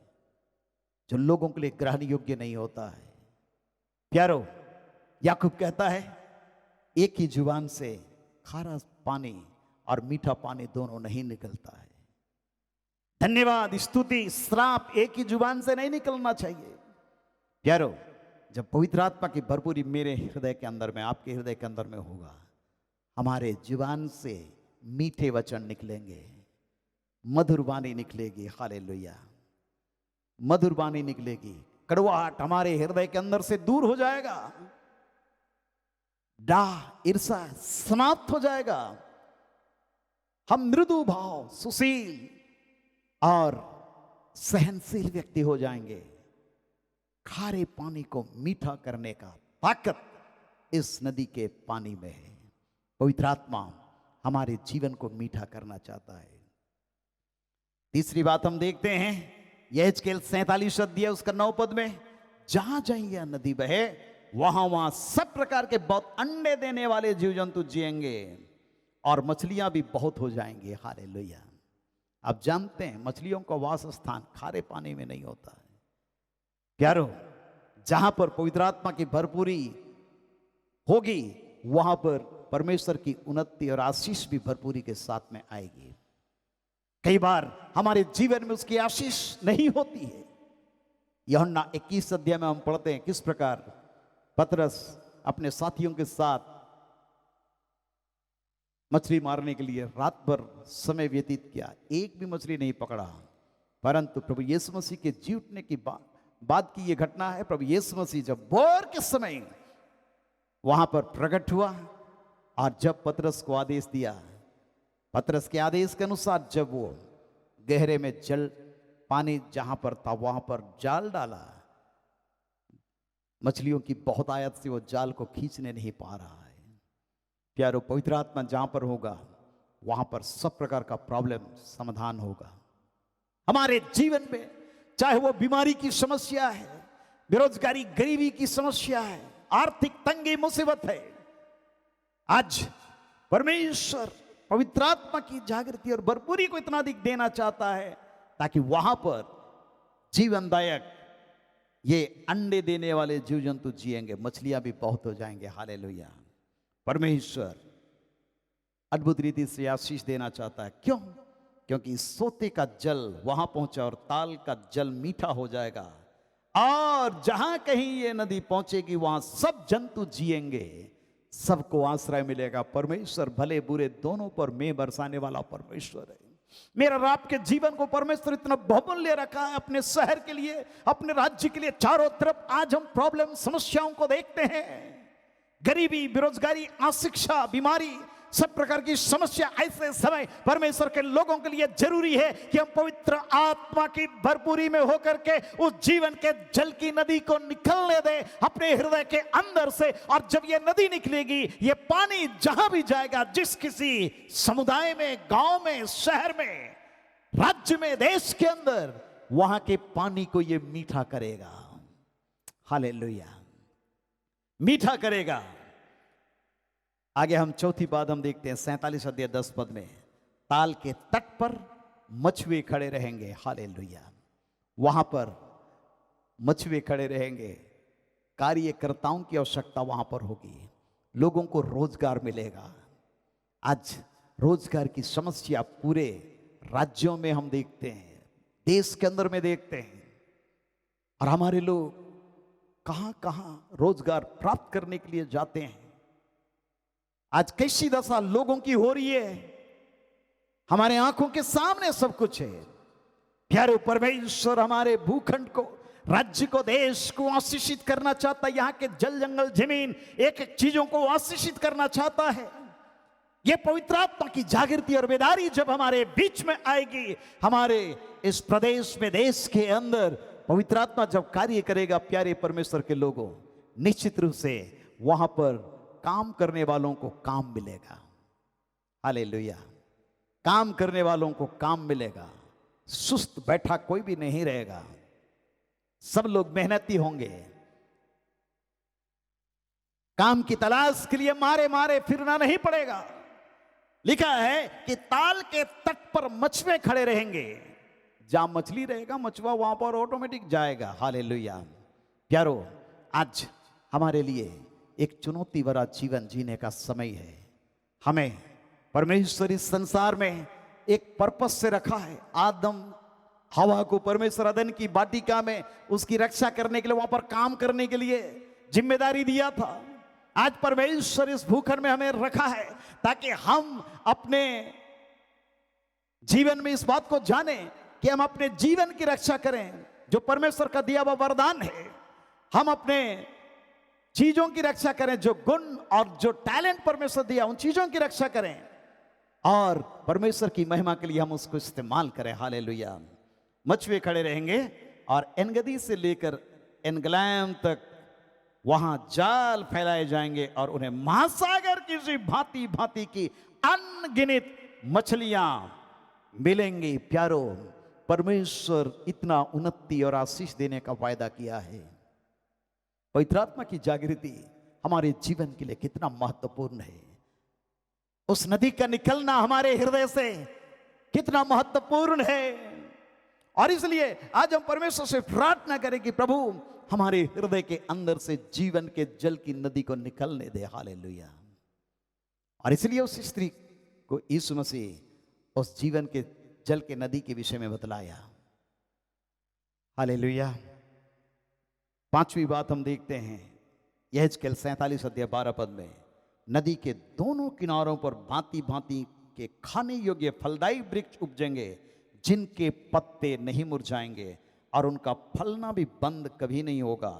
जो लोगों के लिए ग्रहण योग्य नहीं होता है। प्यारो, याकूब कहता है एक ही जुबान से खारा पानी और मीठा पानी दोनों नहीं निकलता है। धन्यवाद, स्तुति, श्राप एक ही जुबान से नहीं निकलना चाहिए। प्यारो, जब पवित्र आत्मा की भरपूरी मेरे हृदय के अंदर में, आपके हृदय के अंदर में होगा, हमारे जुबान से मीठे वचन निकलेंगे, मधुर वाणी निकलेगी। हालेलुया, मधुर वाणी निकलेगी। कड़वाहट हमारे हृदय के अंदर से दूर हो जाएगा, डाह ईर्षा समाप्त हो जाएगा। हम मृदु भाव, सुशील और सहनशील व्यक्ति हो जाएंगे। खारे पानी को मीठा करने का ताकत इस नदी के पानी में है। पवित्र आत्मा हमारे जीवन को मीठा करना चाहता है। तीसरी बात हम देखते हैं यहेजकेल 47 अध्याय उसका 9 पद में, जहां जहां यह नदी बहे वहां वहां सब प्रकार के बहुत अंडे देने वाले जीव जंतु जिएंगे और मछलियां भी बहुत हो जाएंगी। हालेलुया। आप जानते हैं मछलियों का वास स्थान खारे पानी में नहीं होता है। प्यारो, जहां पर पवित्र आत्मा की भरपूरी होगी वहां पर परमेश्वर की उन्नति और आशीष भी भरपूरी के साथ में आएगी। कई बार हमारे जीवन में उसकी आशीष नहीं होती है। यूहन्ना 21 अध्याय में हम पढ़ते हैं किस प्रकार पतरस अपने साथियों के साथ मछली मारने के लिए रात भर समय व्यतीत किया, एक भी मछली नहीं पकड़ा, परंतु प्रभु यीशु मसीह के जी उठने की बाद की यह घटना है। प्रभु यीशु मसीह जब भोर के समय वहां पर प्रकट हुआ और जब पतरस को आदेश दिया, पतरस के आदेश के अनुसार जब वो गहरे में जल पानी जहां पर था वहां पर जाल डाला, मछलियों की बहुत आयत से वो जाल को खींचने नहीं पा रहा है। प्यारो, पवित्र आत्मा जहां पर होगा वहां पर सब प्रकार का प्रॉब्लम समाधान होगा। हमारे जीवन में चाहे वो बीमारी की समस्या है, बेरोजगारी, गरीबी की समस्या है, आर्थिक तंगी मुसीबत है, आज परमेश्वर पवित्र आत्मा की जागृति और भरपूरी को इतना अधिक देना चाहता है ताकि वहां पर जीवनदायक ये अंडे देने वाले जीव जंतु जिएंगे, मछलियां भी बहुत हो जाएंगे। हालेलुया। परमेश्वर अद्भुत रीति से आशीष देना चाहता है। क्यों? क्योंकि सोते का जल वहां पहुंचा और ताल का जल मीठा हो जाएगा और जहां कहीं ये नदी पहुंचेगी वहां सब जंतु जिएंगे, सबको आश्रय मिलेगा। परमेश्वर भले बुरे दोनों पर मेघ बरसाने वाला परमेश्वर है। मेरा और आपके जीवन को परमेश्वर इतना बहुमूल्य रखा है अपने शहर के लिए, अपने राज्य के लिए। चारों तरफ आज हम प्रॉब्लम, समस्याओं को देखते हैं, गरीबी, बेरोजगारी, अशिक्षा, बीमारी, सब प्रकार की समस्या। ऐसे समय परमेश्वर के लोगों के लिए जरूरी है कि हम पवित्र आत्मा की भरपूरी में होकर के उस जीवन के जल की नदी को निकलने दें अपने हृदय के अंदर से। और जब ये नदी निकलेगी, ये पानी जहां भी जाएगा, जिस किसी समुदाय में, गांव में, शहर में, राज्य में, देश के अंदर, वहां के पानी को ये मीठा करेगा। हालेलुया, मीठा करेगा। आगे हम चौथी बात हम देखते हैं 47 अध्याय 10 पद में, ताल के तट पर मछुए खड़े रहेंगे। हालेलुया। वहां पर मछुए खड़े रहेंगे, कार्यकर्ताओं की आवश्यकता वहां पर होगी, लोगों को रोजगार मिलेगा। आज रोजगार की समस्या पूरे राज्यों में हम देखते हैं, देश के अंदर में देखते हैं, और हमारे लोग कहां कहां रोजगार प्राप्त करने के लिए जाते हैं। आज कैसी दशा लोगों की हो रही है, हमारे आंखों के सामने सब कुछ है। प्यारे परमेश्वर हमारे भूखंड को, राज्य को, देश को आशीषित करना चाहता है। यहाँ के जल जंगल जमीन एक एक चीजों को आशीषित करना चाहता है। ये पवित्र आत्मा की जागृति और बेदारी जब हमारे बीच में आएगी, हमारे इस प्रदेश में, देश के अंदर पवित्र आत्मा जब कार्य करेगा, प्यारे परमेश्वर के लोगों, निश्चित रूप से वहां पर काम करने वालों को काम मिलेगा। हालेलुया। काम करने वालों को काम मिलेगा। सुस्त बैठा कोई भी नहीं रहेगा। सब लोग मेहनती होंगे। काम की तलाश के लिए मारे मारे फिरना नहीं पड़ेगा। लिखा है कि ताल के तट पर मछुए खड़े रहेंगे। जहां मछली रहेगा, मछुआ वहां पर ऑटोमेटिक जाएगा। हालेलुया। प्यारो, आज हमारे लिए एक चुनौती भरा जीवन जीने का समय है। हमें परमेश्वर इस संसार में एक पर्पस से रखा है। आदम हवा को परमेश्वर अदन की वाटिका में उसकी रक्षा करने के लिए, वहां पर काम करने के लिए जिम्मेदारी दिया था। आज परमेश्वर इस भूखंड में हमें रखा है ताकि हम अपने जीवन में इस बात को जाने कि हम अपने जीवन की रक्षा करें, जो परमेश्वर का दिया हुआ वरदान है। हम अपने चीजों की रक्षा करें, जो गुण और जो टैलेंट परमेश्वर दिया, उन चीजों की रक्षा करें और परमेश्वर की महिमा के लिए हम उसको इस्तेमाल करें। हालेलुया। मछुए खड़े रहेंगे और एनगदी से लेकर एनग्लैम तक वहां जाल फैलाए जाएंगे और उन्हें महासागर की सी भांति भांति की अनगिनत मछलियां मिलेंगी। प्यारो, परमेश्वर इतना उन्नति और आशीष देने का वायदा किया है। पवित्र आत्मा की जागृति हमारे जीवन के लिए कितना महत्वपूर्ण है। उस नदी का निकलना हमारे हृदय से कितना महत्वपूर्ण है। और इसलिए आज हम परमेश्वर से प्रार्थना करें कि प्रभु हमारे हृदय के अंदर से जीवन के जल की नदी को निकलने दे। हालेलुया। और इसलिए उस स्त्री को यीशु मसीह उस जीवन के जल के नदी के विषय में बतलाया। हालेलुया। पांचवी बात हम देखते हैं यहेजकेल 47 अध्याय 12 पद में, नदी के दोनों किनारों पर भांति भांति के खाने योग्य फलदायी वृक्ष उपजेंगे, जिनके पत्ते नहीं मुरझाएंगे और उनका फलना भी बंद कभी नहीं होगा,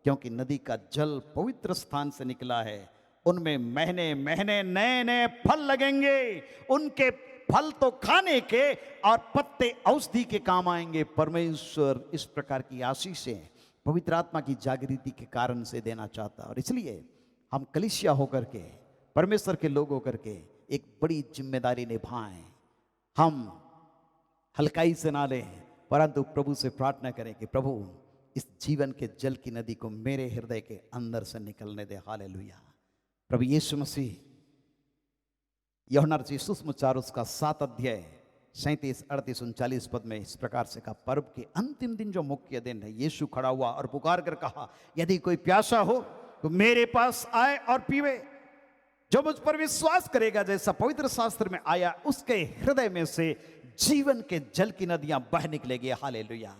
क्योंकि नदी का जल पवित्र स्थान से निकला है। उनमें महीने महीने नए नए फल लगेंगे। उनके फल तो खाने के और पत्ते औषधि के काम आएंगे। परमेश्वर इस प्रकार की आशीषें पवित्र आत्मा की जागृति के कारण से देना चाहता है। और इसलिए हम कलीसिया होकर के, परमेश्वर के लोग होकर के एक बड़ी जिम्मेदारी निभाएं। हम हल्काई से ना लें, परंतु प्रभु से प्रार्थना करें कि प्रभु इस जीवन के जल की नदी को मेरे हृदय के अंदर से निकलने दे। हालेलुया। प्रभु यीशु मसीह यूहन्ना रचित सुसमाचार उसका 7 अध्याय 37, 38, 39 पद में इस प्रकार से कहा, पर्व के अंतिम दिन जो मुख्य दिन है, यीशु खड़ा हुआ और पुकार कर कहा, यदि कोई प्यासा हो तो मेरे पास आए और पीवे। जो मुझ पर विश्वास करेगा, जैसा पवित्र शास्त्र में आया, उसके हृदय में से जीवन के जल की नदियां बह निकलेगी। हालेलुया।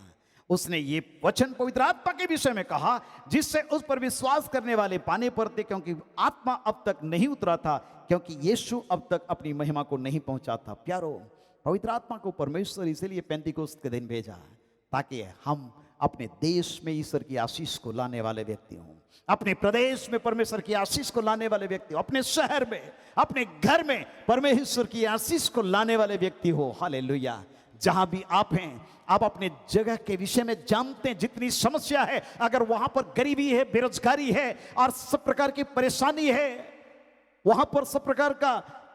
उसने ये वचन पवित्र आत्मा के विषय में कहा, जिससे उस पर विश्वास करने वाले पाने पड़ते, क्योंकि आत्मा अब तक नहीं उतरा था, क्योंकि यीशु अब तक अपनी महिमा को नहीं पहुंचा था। प्यारो, पवित्र आत्मा को परमेश्वर इसलिए पेंतीकोस्त के दिन भेजा ताकि हम अपने देश में ईश्वर की आशीष को लाने वाले व्यक्ति हों, अपने प्रदेश में परमेश्वर की आशीष को लाने वाले व्यक्ति हो, अपने शहर में, अपने घर में परमेश्वर की आशीष को लाने वाले व्यक्ति हो। हालेलुया। जहां भी आप हैं, आप अपने जगह के विषय में जानते हैं, जितनी समस्या है, अगर वहां पर गरीबी है, बेरोजगारी है और सब प्रकार की परेशानी है, वहां पर सब प्रकार का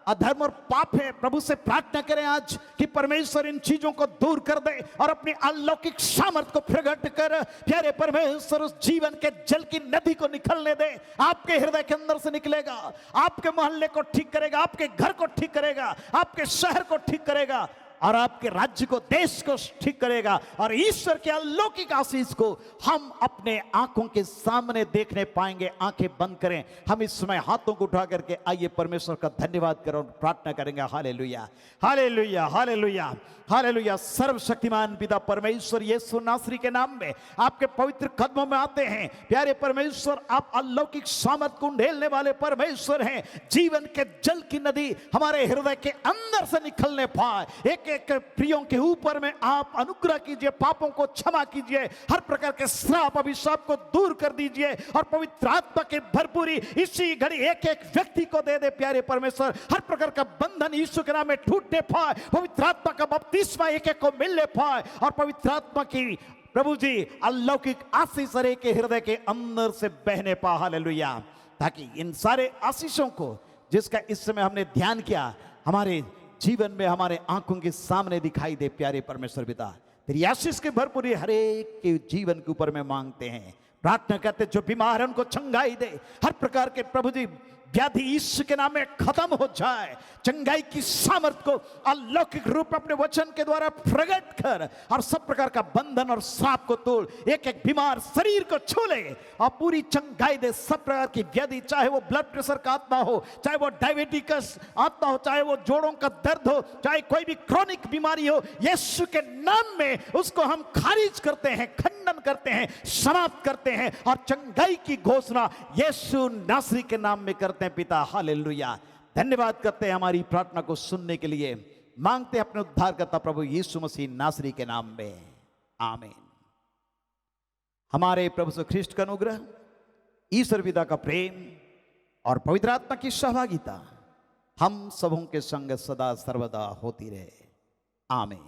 अधर्म और पाप है, प्रभु से प्रार्थना करें आज कि परमेश्वर इन चीजों को दूर कर दे और अपनी अलौकिक सामर्थ को प्रकट कर, प्यारे परमेश्वर उस जीवन के जल की नदी को निकलने दे। आपके हृदय के अंदर से निकलेगा, आपके मोहल्ले को ठीक करेगा, आपके घर को ठीक करेगा, आपके शहर को ठीक करेगा और आपके राज्य को, देश को ठीक करेगा, और ईश्वर के अलौकिक आशीष को हम अपने आंखों के सामने देखने पाएंगे। आंखें बंद करें, हम इस समय हाथों को उठा करके आइए परमेश्वर का धन्यवाद करें और प्रार्थना करेंगे। Hallelujah, hallelujah, hallelujah, hallelujah. सर्वशक्तिमान पिता परमेश्वर यीशु नासरी के नाम में आपके पवित्र कदमों में आते हैं। प्यारे परमेश्वर, आप अलौकिक सामर्थ को ढेलने वाले परमेश्वर हैं। जीवन के जल की नदी हमारे हृदय के अंदर से निकलने पाए। एक एक प्रियों के ऊपर में आप अनुग्रह कीजिए, पापों को क्षमा कीजिए, हर प्रकार के श्राप अभिशाप को दूर कर दीजिए और पवित्र आत्मा की भरपूरी इसी घड़ी एक एक व्यक्ति को दे दे। प्यारे परमेश्वर, हर प्रकार का बंधन यीशु के नाम में टूटने पाए, पवित्र आत्मा का बपतिस्मा एक एक को मिलने पाए और पवित्र आत्मा की प्रभु जी अलौकिक आशीष हर एक के हृदय के अंदर से बहने पाए। हालेलुया। ताकि इन सारे आशीषों को जिसका इस समय हमने ध्यान किया हमारे जीवन में, हमारे आंखों के सामने दिखाई दे। प्यारे परमेश्वर पिता, तेरी आशीष की भरपूरी हर एक के जीवन के ऊपर में मांगते हैं, प्रार्थना करते। जो बीमार है उनको चंगाई दे, हर प्रकार के प्रभु जी व्याधि यीशु के नाम में खत्म हो जाए। चंगाई की सामर्थ को अलौकिक रूप में अपने वचन के द्वारा प्रकट कर और सब प्रकार का बंधन और श्राप को तोड़। एक एक बीमार शरीर को छू ले और पूरी चंगाई दे। सब प्रकार की व्याधि, चाहे वो ब्लड प्रेशर का आत्मा हो, चाहे वो डायबिटीज आत्मा हो, चाहे वो जोड़ों का दर्द हो, चाहे कोई भी क्रॉनिक बीमारी हो, यीशु के नाम में उसको हम खारिज करते हैं, खंडन करते हैं, समाप्त करते हैं और चंगाई की घोषणा यीशु नासरी के नाम में करते हैं। पिता हालेलुया, धन्यवाद करते हैं हमारी प्रार्थना को सुनने के लिए। मांगते हैं अपने उद्धारकर्ता प्रभु यीशु मसीह नासरी के नाम में, आमीन। हमारे प्रभु यीशु ख्रिस्ट का अनुग्रह, ईश्वर पिता का प्रेम और पवित्र आत्मा की सहभागिता हम सबों के संग सदा सर्वदा होती रहे, आमीन।